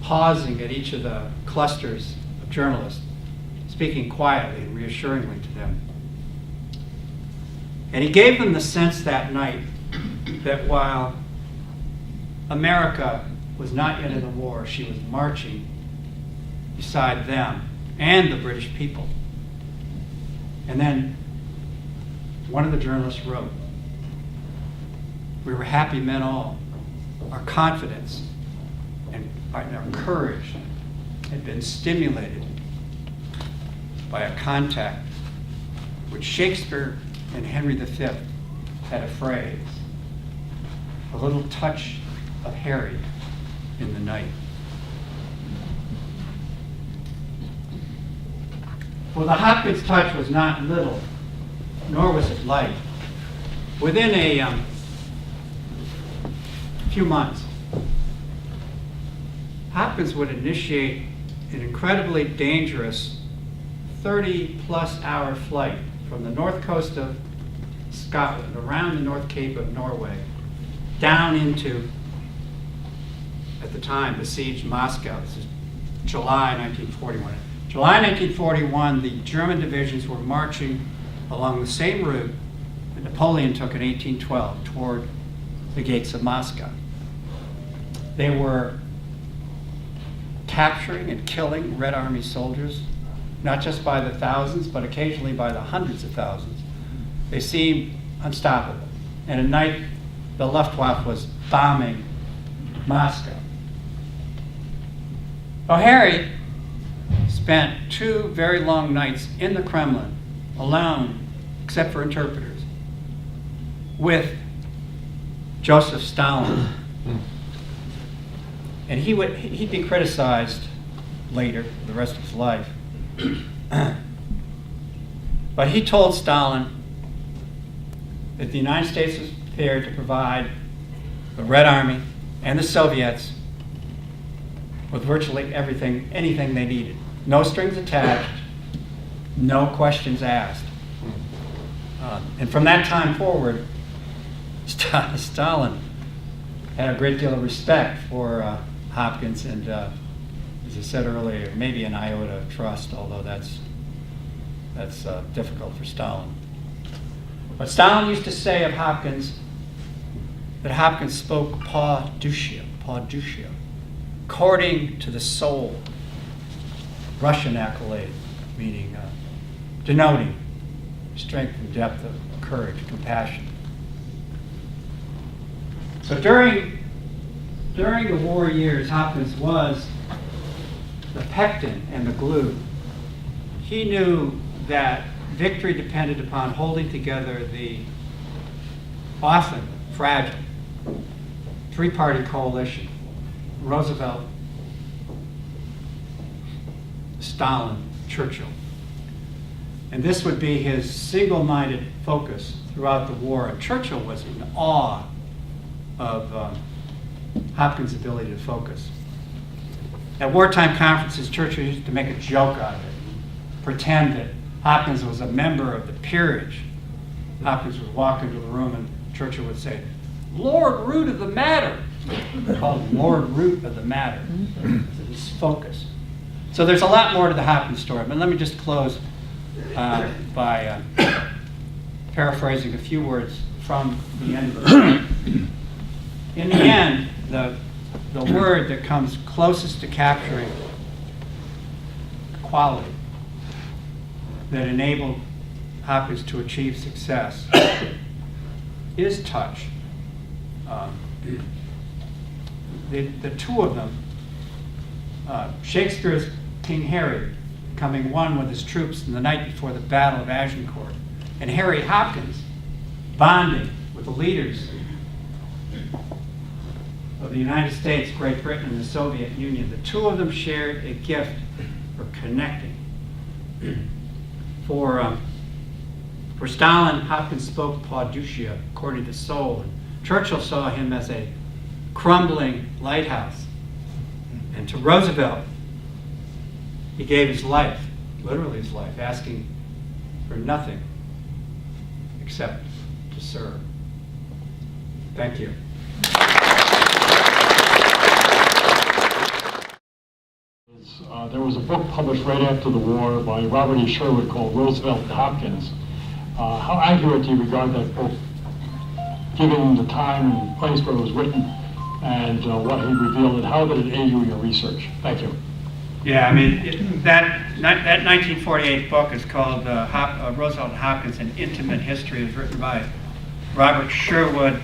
pausing at each of the clusters of journalists, speaking quietly and reassuringly to them. And he gave them the sense that night that while America was not yet in the war, she was marching beside them and the British people. And then one of the journalists wrote, "We were happy men all. Our confidence and our courage had been stimulated by a contact which Shakespeare and Henry V had a phrase, a little touch of Harry in the night." Well, the Hopkins touch was not little, nor was it light. Within a few months, Hopkins would initiate an incredibly dangerous 30-plus hour flight from the north coast of Scotland, around the North Cape of Norway, down into, at the time, besieged Moscow. This is July 1941. July 1941, the German divisions were marching along the same route that Napoleon took in 1812 toward the gates of Moscow. They were capturing and killing Red Army soldiers, not just by the thousands, but occasionally by the hundreds of thousands. They seemed unstoppable. And at night, the Luftwaffe was bombing Moscow. Well, Harry spent 2 very long nights in the Kremlin, alone, except for interpreters, with Joseph Stalin. And he'd be criticized later, the rest of his life. But he told Stalin that the United States was prepared to provide the Red Army and the Soviets with virtually everything, anything they needed. No strings attached, no questions asked. And from that time forward, Stalin had a great deal of respect for Hopkins and, as I said earlier, maybe an iota of trust, although that's difficult for Stalin. But Stalin used to say of Hopkins that Hopkins spoke pa dushia, according to the soul. Russian accolade, meaning denoting strength and depth of courage, compassion. So during the war years, Hopkins was the pectin and the glue. He knew that victory depended upon holding together the often fragile three-party coalition: Roosevelt, Stalin, Churchill. And this would be his single-minded focus throughout the war. And Churchill was in awe of Hopkins' ability to focus. At wartime conferences, Churchill used to make a joke out of it, pretend that Hopkins was a member of the peerage. Hopkins would walk into the room and Churchill would say, "Lord Root of the matter." Called Lord Root of the matter. His focus. So there's a lot more to the Hopkins story, but let me just close by paraphrasing a few words from the end of the book. In the end, the word that comes closest to capturing the quality that enabled Hopkins to achieve success is touch. The two of them, Shakespeare's King Harry, coming one with his troops in the night before the Battle of Agincourt, and Harry Hopkins bonding with the leaders of the United States, Great Britain, and the Soviet Union. The two of them shared a gift for connecting. For Stalin, Hopkins spoke Paudushia, according to soul. And Churchill saw him as a crumbling lighthouse. And to Roosevelt, he gave his life, literally his life, asking for nothing except to serve. Thank you. There was a book published right after the war by Robert E. Sherwood called Roosevelt and Hopkins. How accurate do you regard that book, given the time and place where it was written and what he revealed, and how did it aid you in your research? Thank you. Yeah, I mean, that 1948 book is called Roosevelt and Hopkins, An Intimate History. It was written by Robert Sherwood.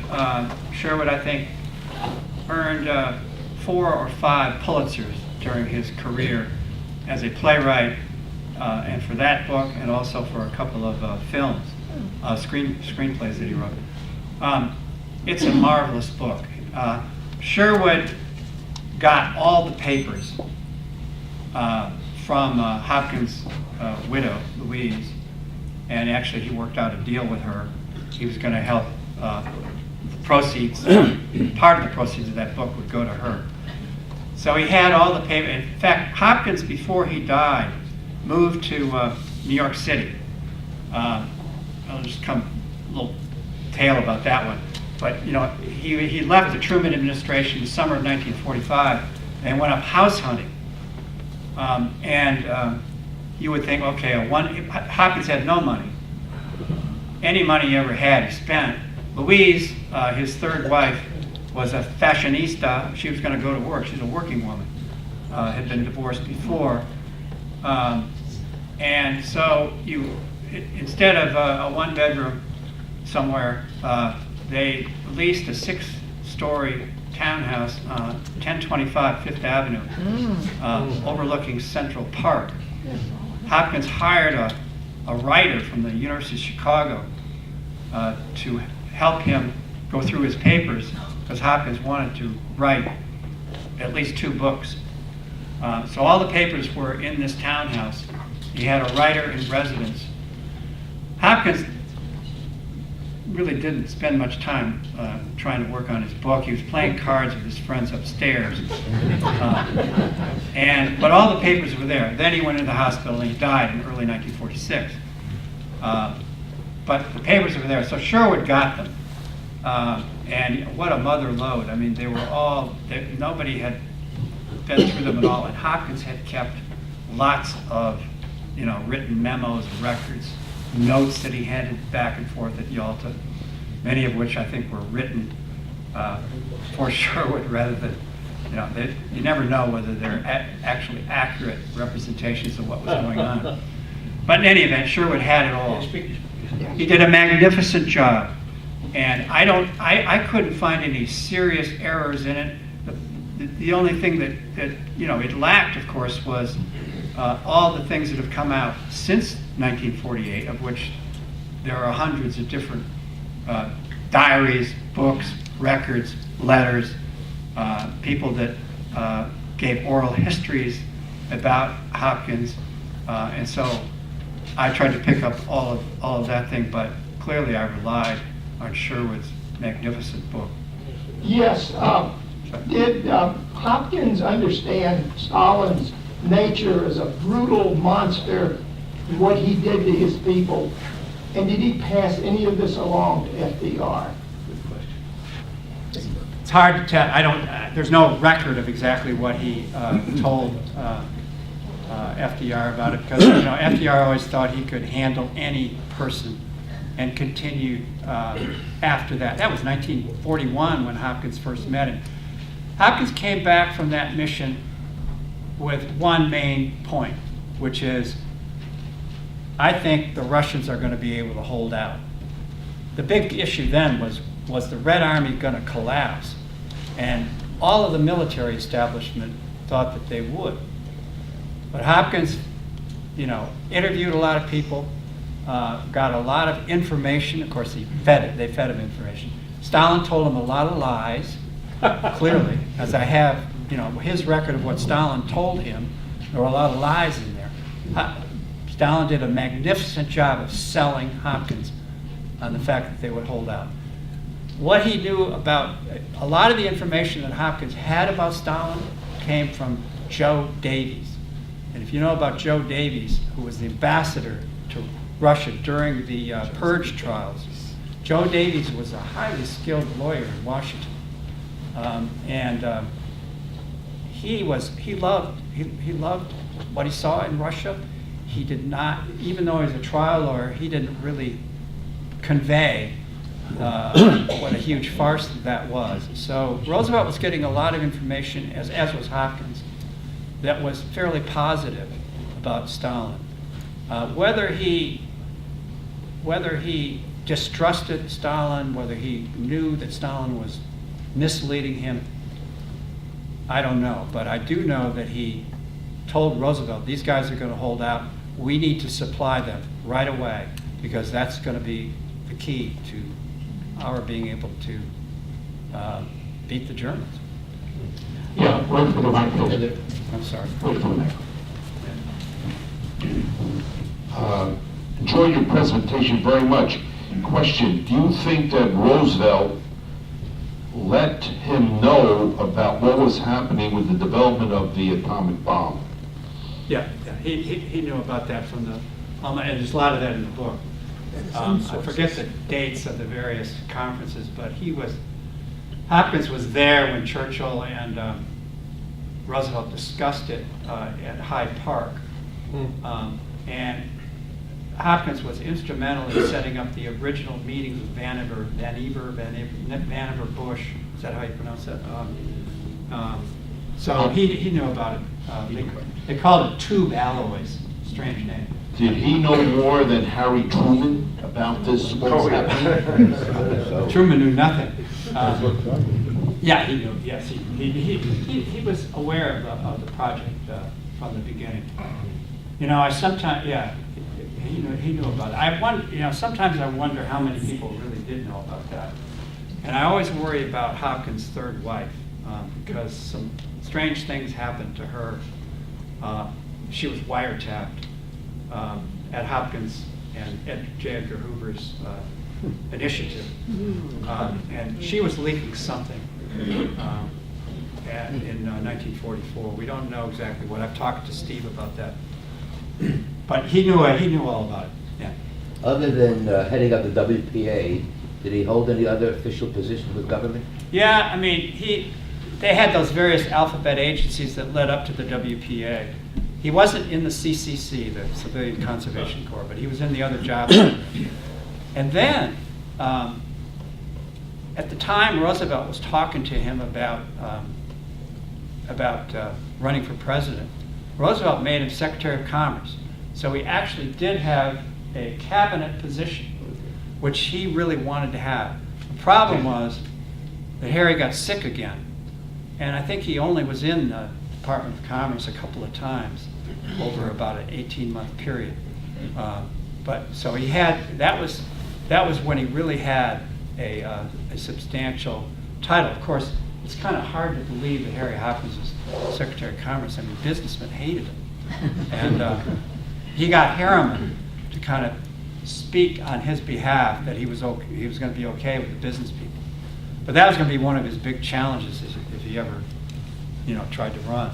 Sherwood, I think, earned 4 or 5 Pulitzers during his career as a playwright, and for that book, and also for a couple of films, screenplays that he wrote. It's a marvelous book. Sherwood got all the papers from Hopkins' widow, Louise, and actually he worked out a deal with her. He was going to help the proceeds, part of the proceeds of that book would go to her. So he had all the paper. In fact, Hopkins, before he died, moved to New York City. I'll just come a little tale about that one. But you know, he left the Truman administration in the summer of 1945 and went up house hunting. You would think, okay, Hopkins had no money. Any money he ever had, he spent. Louise, his third wife, was a fashionista. She was going to go to work. She's a working woman. Had been divorced before. And so instead of a one-bedroom somewhere, they leased a 6-story townhouse on 1025 Fifth Avenue, overlooking Central Park. Hopkins hired a writer from the University of Chicago to help him go through his papers, because Hopkins wanted to write at least 2 books. So all the papers were in this townhouse. He had a writer in residence. Hopkins really didn't spend much time trying to work on his book. He was playing cards with his friends upstairs. But all the papers were there. Then he went into the hospital and he died in early 1946. But the papers were there, so Sherwood got them. And what a mother lode. I mean, they were all, nobody had been through them at all. And Hopkins had kept lots of, written memos, records, notes that he handed back and forth at Yalta, many of which I think were written for Sherwood rather than, you never know whether they're actually accurate representations of what was going on. But in any event, Sherwood had it all. He did a magnificent job, and I couldn't find any serious errors in it. The only thing that it lacked, of course, was all the things that have come out since 1948, of which there are hundreds of different diaries, books, records, letters, people that gave oral histories about Hopkins, and so I tried to pick up all of that thing, but clearly I relied on Sherwood's magnificent book. Yes. Did Hopkins understand Stalin's nature as a brutal monster, what he did to his people, and did he pass any of this along to FDR? It's hard to tell. There's no record of exactly what he told FDR about it, because FDR always thought he could handle any person, and continued after that. That was 1941 when Hopkins first met him. Hopkins came back from that mission with one main point, which is, I think the Russians are going to be able to hold out. The big issue then was the Red Army going to collapse? And all of the military establishment thought that they would. But Hopkins, interviewed a lot of people, got a lot of information. Of course, they fed him information. Stalin told him a lot of lies, clearly, as I have, his record of what Stalin told him. There were a lot of lies in there. Stalin did a magnificent job of selling Hopkins on the fact that they would hold out. What he knew about, a lot of the information that Hopkins had about Stalin came from Joe Davies. And if you know about Joe Davies, who was the ambassador to Russia during the purge trials, Joe Davies was a highly skilled lawyer in Washington. He loved what he saw in Russia. He did not, even though he was a trial lawyer, he didn't really convey what a huge farce that was. So Roosevelt was getting a lot of information, as was Hopkins, that was fairly positive about Stalin. Whether he distrusted Stalin, whether he knew that Stalin was misleading him, I don't know. But I do know that he told Roosevelt, these guys are going to hold out. We need to supply them right away, because that's going to be the key to our being able to beat the Germans. Yeah, wait for the microphone. I'm sorry. Wait for the microphone. Enjoyed your presentation very much. Question, do you think that Roosevelt let him know about what was happening with the development of the atomic bomb. Yeah, he knew about that from the, and there's a lot of that in the book. I forget the dates of the various conferences, but Hopkins was there when Churchill and Roosevelt discussed it at Hyde Park. And Hopkins was instrumental in setting up the original meetings with Vannevar Bush. Is that how you pronounce that? So he knew about it. They called it tube alloys. Strange name. Did he know more than Harry Truman about this? What was happening? Truman knew nothing. Yeah, he knew. Yes, he was aware of the project from the beginning. You know, he knew about it. Sometimes I wonder how many people really did know about that. And I always worry about Hopkins' third wife because some strange things happened to her. She was wiretapped at Hopkins and Ed J. Edgar Hoover's initiative. And she was leaking something in 1944. We don't know exactly what. I've talked to Steve about that. But he knew all about it. Yeah. Other than heading up the WPA, did he hold any other official position with government? Yeah, I mean, they had those various alphabet agencies that led up to the WPA. He wasn't in the CCC, the Civilian Conservation Corps, but he was in the other jobs. And then, at the time, Roosevelt was talking to him about running for president. Roosevelt made him Secretary of Commerce. So he actually did have a cabinet position, which he really wanted to have. The problem was that Harry got sick again. And I think he only was in the Department of Commerce a couple of times over about an 18-month period. But so he had, that was when he really had a substantial title. Of course, it's kind of hard to believe that Harry Hopkins was Secretary of Commerce. I mean, businessmen hated him. And he got Harriman to kind of speak on his behalf that he was going to be okay with the business people. But that was going to be one of his big challenges if he ever, tried to run.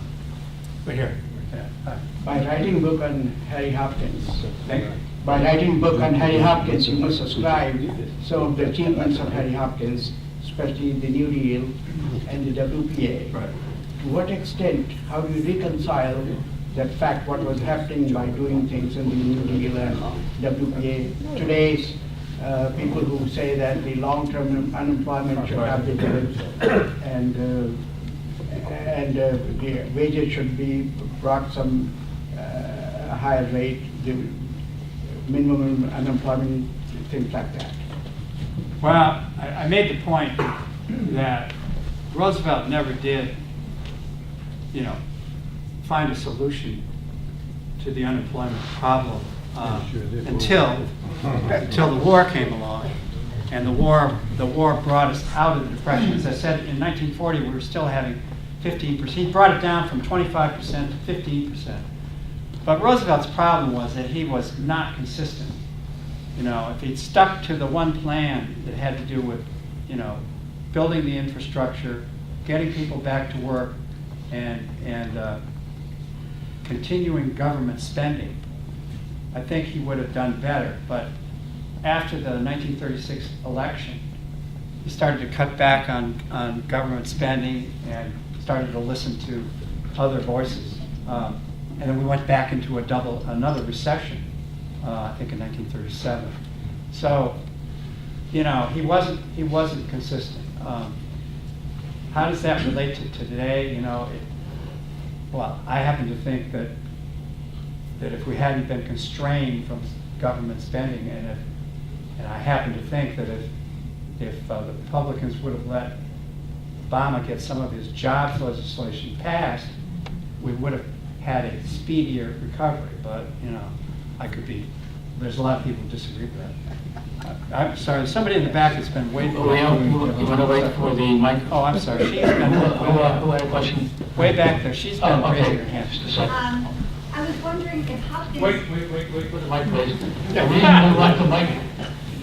But here. By writing book on Harry Hopkins, Thank you. by writing book on Harry Hopkins, you must ascribe some of the achievements of Harry Hopkins, especially the New Deal and the WPA. Right. To what extent, how do you reconcile that fact, what was happening by doing things in the New Deal and WPA? Today's people who say that the long-term unemployment should have been given and the wages should be brought some higher rate, the minimum unemployment, things like that. Well, I made the point that Roosevelt never did, find a solution to the unemployment problem until the war came along, and the war brought us out of the Depression. As I said, in 1940 we were still having 15%. He brought it down from 25% to 15%. But Roosevelt's problem was that he was not consistent. If he'd stuck to the one plan that had to do with, building the infrastructure, getting people back to work, and continuing government spending, I think he would have done better. But after the 1936 election, he started to cut back on government spending and started to listen to other voices. And then we went back into another recession, I think in 1937. So, he wasn't consistent. How does that relate to today? Well, I happen to think that if we hadn't been constrained from government spending, and I happen to think that if the Republicans would have let Obama get some of his jobs legislation passed, we would have had a speedier recovery. But there's a lot of people who disagree with that. I'm sorry, somebody in the back has been waiting. You want to wait for the mic? Oh, I'm sorry. She's been Who had a question? way back there. She's been Okay. raising her hand. I was wondering if Hopkins... Wait for the mic, please. We would like the mic.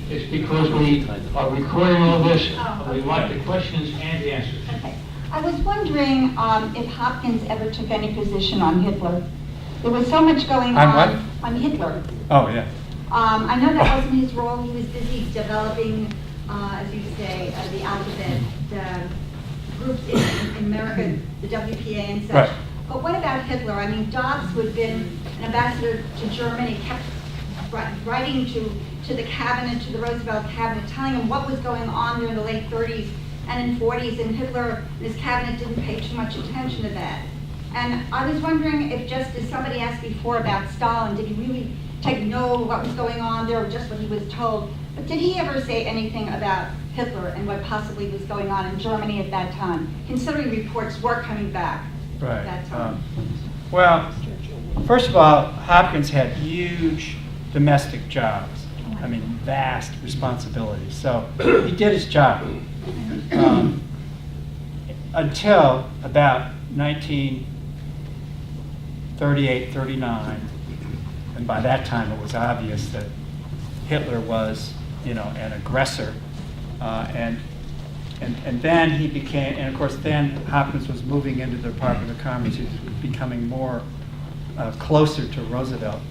It's because we are recording all this. We want the questions and the answers. Okay. I was wondering if Hopkins ever took any position on Hitler. There was so much going On on. what? On Hitler. Oh, yeah. I know that wasn't his role. He was busy developing, as you say, the alphabet, the groups in America, the WPA and such. Right. But what about Hitler? I mean, Dobbs, who had been an ambassador to Germany, kept writing to the cabinet, to the Roosevelt cabinet, telling him what was going on there in the late 30s and in 40s, and Hitler and his cabinet didn't pay too much attention to that. And I was wondering if, just as somebody asked before about Stalin, did he really take note of what was going on there, or just what he was told? But did he ever say anything about Hitler and what possibly was going on in Germany at that time, considering reports were coming back at that time? Well, first of all, Hopkins had huge domestic jobs. I mean, vast responsibilities. So he did his job until about 1938, 39. And by that time, it was obvious that Hitler was, an aggressor. And then he became, and of course, then Hopkins was moving into the Department of Commerce. He was becoming more closer to Roosevelt.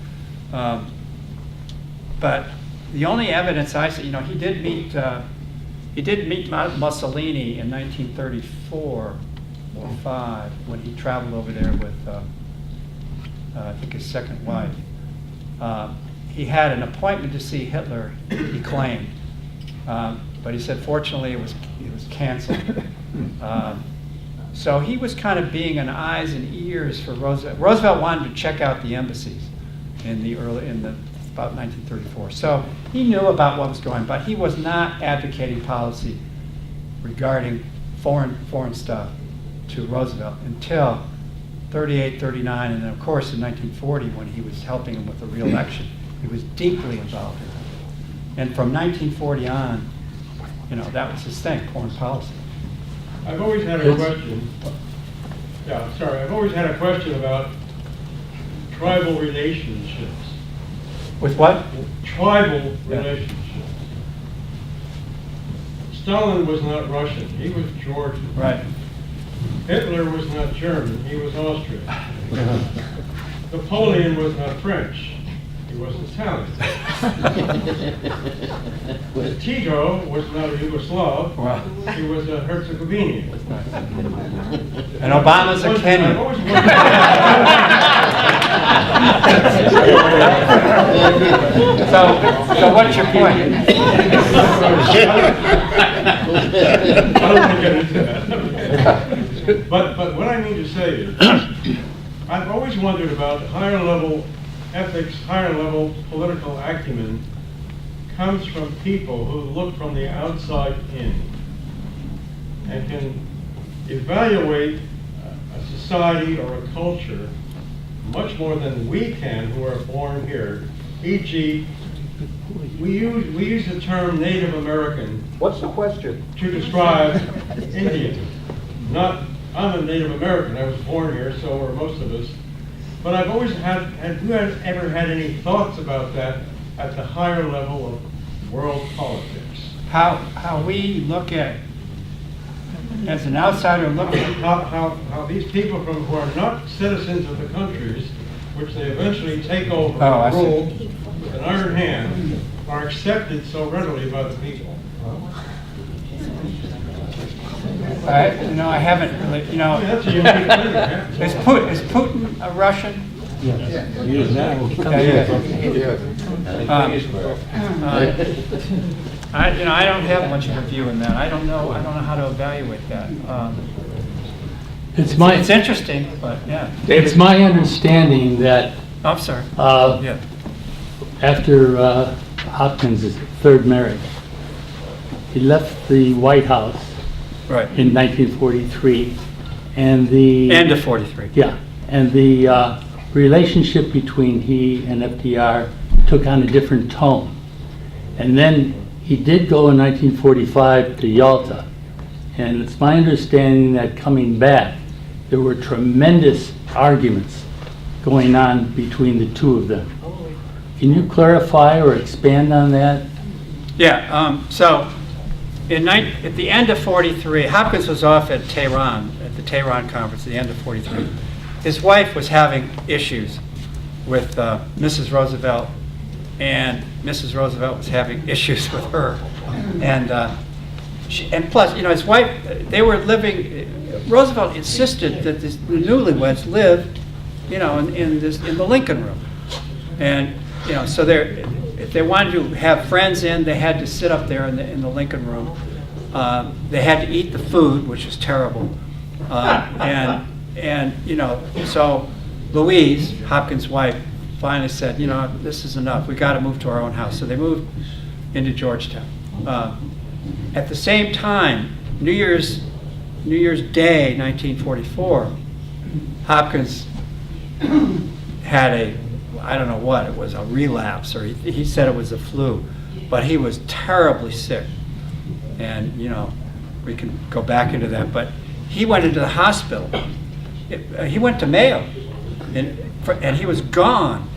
But the only evidence I see, he did meet Mussolini in 1934 or 5 when he traveled over there with, I think, his second wife. He had an appointment to see Hitler, he claimed, but he said fortunately it was canceled. So he was kind of being an eyes and ears for Roosevelt. Roosevelt wanted to check out the embassies about 1934. So he knew about what was going on, but he was not advocating policy regarding foreign stuff to Roosevelt until 38, 39, and then of course in 1940 when he was helping him with the re-election. He was deeply involved in it. And from 1940 on, that was his thing, foreign policy. I've always had a question. I've always had a question about tribal relationships. With what? Tribal relationships. Stalin was not Russian, he was Georgian. Right. Hitler was not German, he was Austrian. Napoleon was not French, he was Italian. Tito was not a Yugoslav, he was a Herzegovinian. And Obama's a Kenyan. So what's your point? I don't want to get into that. But what I mean to say is, I've always wondered about higher level ethics, higher level political acumen comes from people who look from the outside in and can evaluate a society or a culture much more than we can who are born here. E.g., we use the term Native American. What's the question? To describe Indian. I'm a Native American. I was born here, so are most of us. But I've always have you ever had any thoughts about that at the higher level of world politics? How we look at, as an outsider looking at how these people who are not citizens of the countries, which they eventually take over and rule with an iron hand, are accepted so readily by the people. I haven't really, That's a unique thing. Is Putin a Russian? Yes. He is now. I don't have much of a view in that. I don't know how to evaluate that. It's interesting, but yeah. It's my understanding that I'm sorry. After Hopkins' third marriage, he left the White House in 1943, and the end of 43. Yeah, and the relationship between he and FDR took on a different tone. And then he did go in 1945 to Yalta, and it's my understanding that coming back, there were tremendous arguments going on between the two of them. Can you clarify or expand on that? So at the end of 43, Hopkins was off at Tehran, at the Tehran conference at the end of 43. His wife was having issues with Mrs. Roosevelt, and Mrs. Roosevelt was having issues with her. And plus, his wife, they were living, Roosevelt insisted that the newlyweds lived, in the Lincoln Room. And, so if they wanted to have friends in, they had to sit up there in the Lincoln Room. They had to eat the food, which was terrible. So Louise, Hopkins' wife, finally said, this is enough. We got to move to our own house. So they moved into Georgetown. At the same time, New Year's Day, 1944, Hopkins had I don't know what, it was a relapse, or he said it was the flu, but he was terribly sick. And, we can go back into that, but he went into the hospital. He went to Mayo, and he was gone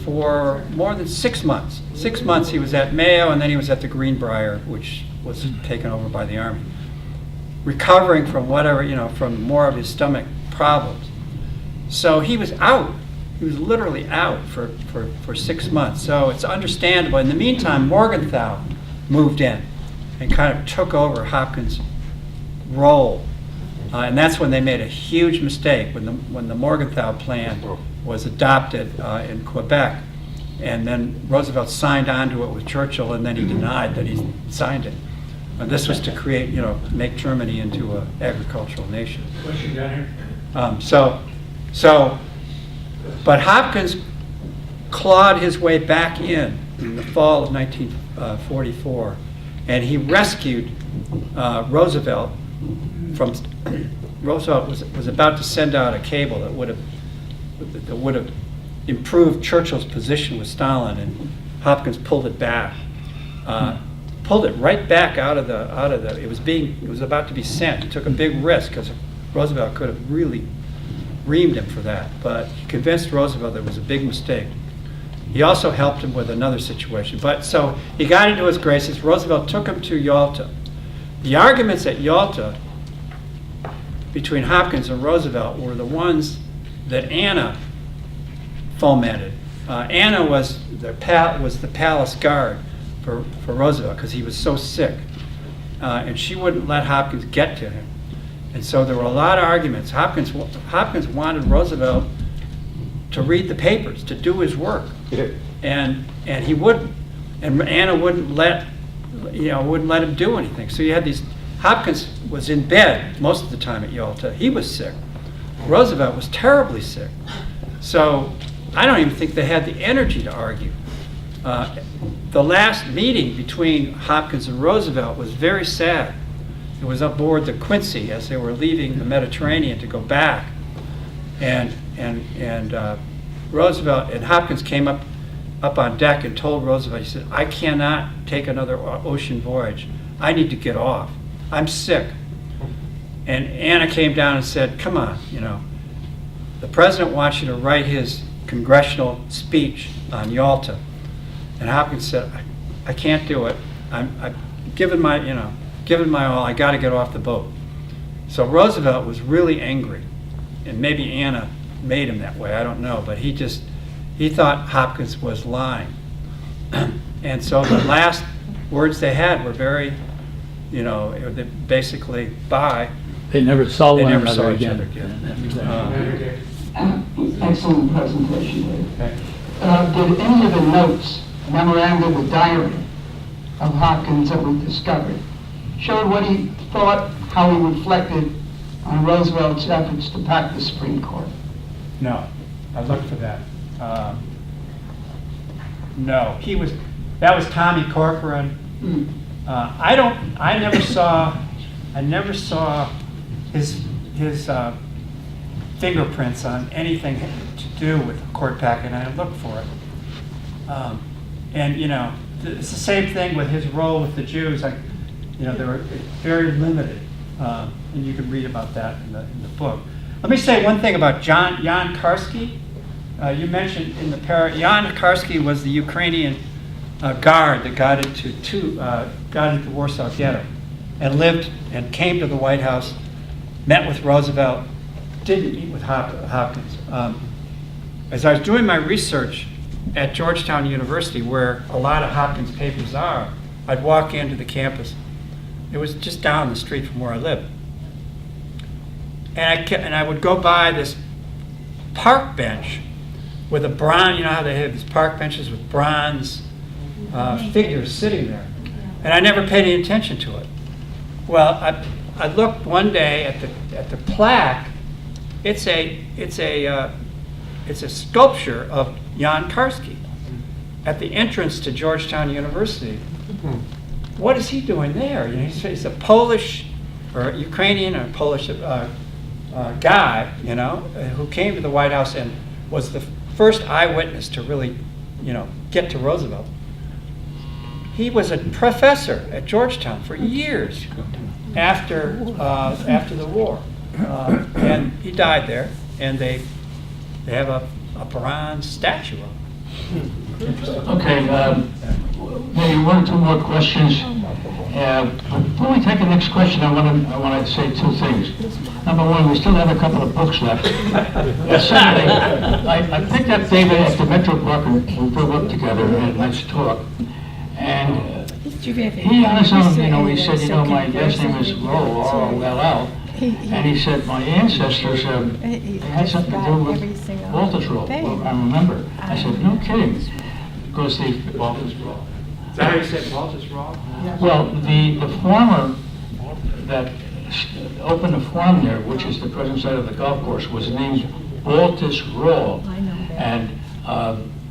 for more than 6 months. 6 months he was at Mayo, and then he was at the Greenbrier, which was taken over by the Army, recovering from whatever, from more of his stomach problems. So he was out. He was literally out for 6 months. So it's understandable. In the meantime, Morgenthau moved in and kind of took over Hopkins' role. And that's when they made a huge mistake, when the Morgenthau plan was adopted in Quebec. And then Roosevelt signed on to it with Churchill, and then he denied that he signed it. And this was to create, make Germany into an agricultural nation. Question down here. But Hopkins clawed his way back in the fall of 1944, and he rescued Roosevelt from. Roosevelt was about to send out a cable that would have improved Churchill's position with Stalin, and Hopkins pulled it back, pulled it right back out of the. It was about to be sent. He took a big risk because Roosevelt could have really reamed him for that, but he convinced Roosevelt that it was a big mistake. He also helped him with another situation. But so he got into his graces. Roosevelt took him to Yalta. The arguments at Yalta between Hopkins and Roosevelt were the ones that Anna fomented. Anna was the palace guard for Roosevelt because he was so sick, and she wouldn't let Hopkins get to him. And so there were a lot of arguments. Hopkins wanted Roosevelt to read the papers, to do his work, and he wouldn't. And Anna wouldn't let him do anything. So you had these. Hopkins was in bed most of the time at Yalta. He was sick. Roosevelt was terribly sick. So I don't even think they had the energy to argue. The last meeting between Hopkins and Roosevelt was very sad. It was aboard the Quincy as they were leaving the Mediterranean to go back, and Roosevelt and Hopkins came up on deck and told Roosevelt, he said, "I cannot take another ocean voyage. I need to get off. I'm sick." And Anna came down and said, "Come on, the president wants you to write his congressional speech on Yalta." And Hopkins said, "I can't do it. I've given my all. I got to get off the boat." So Roosevelt was really angry, and maybe Anna made him that way. I don't know, but he thought Hopkins was lying. And so the last words they had were very, basically bye. They never saw They one never another saw each again. other again. Excellent presentation, Dave. Did any of the notes, memoranda, the diary of Hopkins that we discovered, showed what he thought, how he reflected on Roosevelt's efforts to pack the Supreme Court? No, I looked for that. No, that was Tommy Corcoran. I never saw his fingerprints on anything to do with the court packet, and I looked for it. It's the same thing with his role with the Jews. They were very limited, and you can read about that in the book. Let me say one thing about Jan Karski. You mentioned in the Jan Karski was the Ukrainian guard that got into the Warsaw Ghetto, and lived and came to the White House, met with Roosevelt, didn't meet with Hopkins. As I was doing my research at Georgetown University, where a lot of Hopkins papers are, I'd walk into the campus. It was just down the street from where I lived. And I would go by this park bench with a bronze, you know how they have these park benches with bronze figures sitting there. And I never paid any attention to it. Well, I looked one day at the plaque. It's a sculpture of Jan Karski at the entrance to Georgetown University. What is he doing there? You know, he's a Polish or Ukrainian or Polish guy, you know, who came to the White House and was the first eyewitness to really, you know, get to Roosevelt. He was a professor at Georgetown for years after the war, and he died there. And they have a bronze statue of him. Okay, maybe one or two more questions. Before we take the next question, I want to say two things. Number one, we still have a couple of books left. Secondly, I picked up David at the Metro Park, and we drove up together and had a nice talk. And he on his own, you know, he said, you know, my last name is Roll, R-O-L-L. And he said, my ancestors had something to do with Walter's Roll. Well, I remember. I said, no kidding. Because the Walter's Roll. Is that how you said Walter's Roll? Well, the farmer that opened the farm there, which is the present site of the golf course, was named Walter's Roll. And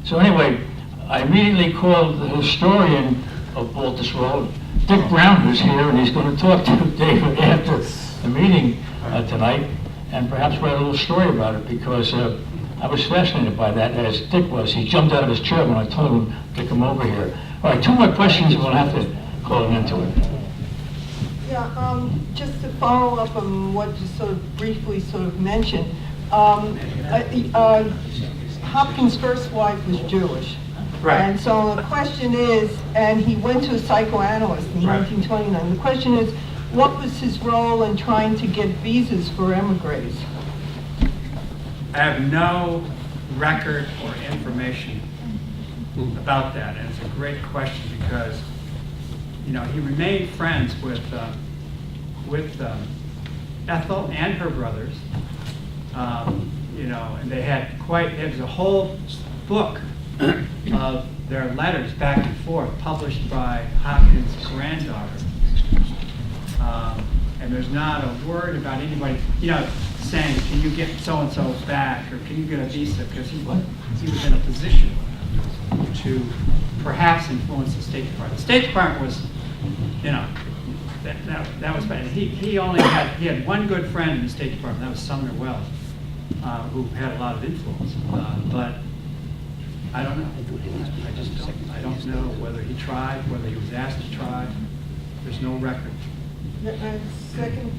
so anyway, I immediately called the historian of Walter's Roll, Dick Brown, who's here, and he's going to talk to David after the meeting tonight, and perhaps write a little story about it, because I was fascinated by that, as Dick was. He jumped out of his chair when I told him to come over here. All right, two more questions, and we'll have to call an end to it. Yeah, just to follow up on what you sort of briefly sort of mentioned, Hopkins' first wife was Jewish. Right. And so the question is, and he went to a psychoanalyst in 1929. The question is, what was his role in trying to get visas for emigres? I have no record or information about that, and it's a great question because, you know, he remained friends with Ethel and her brothers, you know, and there's a whole book of their letters back and forth published by Hopkins' granddaughter. And there's not a word about anybody, you know, saying, can you get so-and-so back, or can you get a visa, because he was in a position to perhaps influence the State Department. The State Department was, you know, that was bad. He had one good friend in the State Department, that was Sumner Welles, who had a lot of influence. But I don't know. I don't know whether he tried, whether he was asked to try. There's no record. Second.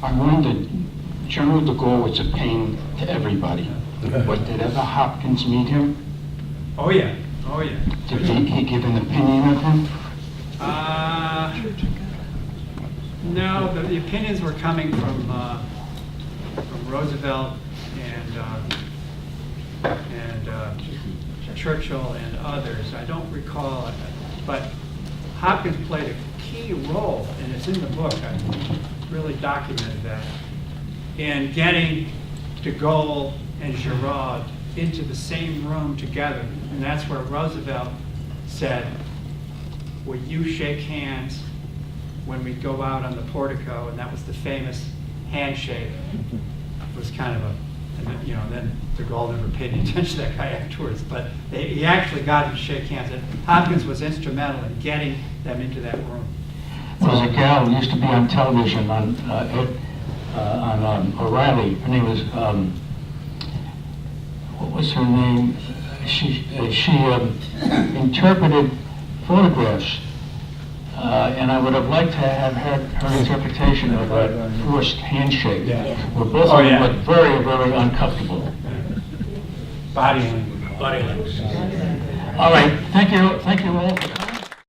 I learned that General de Gaulle was a pain to everybody. But did ever Hopkins meet him? Oh yeah. Oh yeah. Did he give an opinion of him? No, the opinions were coming from Roosevelt and Churchill and others. I don't recall, but Hopkins played a key role, and it's in the book. I really documented that, in getting de Gaulle and Giraud into the same room together. And that's where Roosevelt said, will you shake hands when we go out on the portico? And that was the famous handshake. It was kind of you know, then de Gaulle never paid any attention to that guy afterwards, but he actually got him to shake hands. And Hopkins was instrumental in getting them into that room. There was a gal who used to be on television on O'Reilly. Her name was, what was her name? She interpreted photographs, and I would have liked to have had her interpretation of a forced handshake, where both of them looked very, very uncomfortable. Body language. All right, thank you all for coming.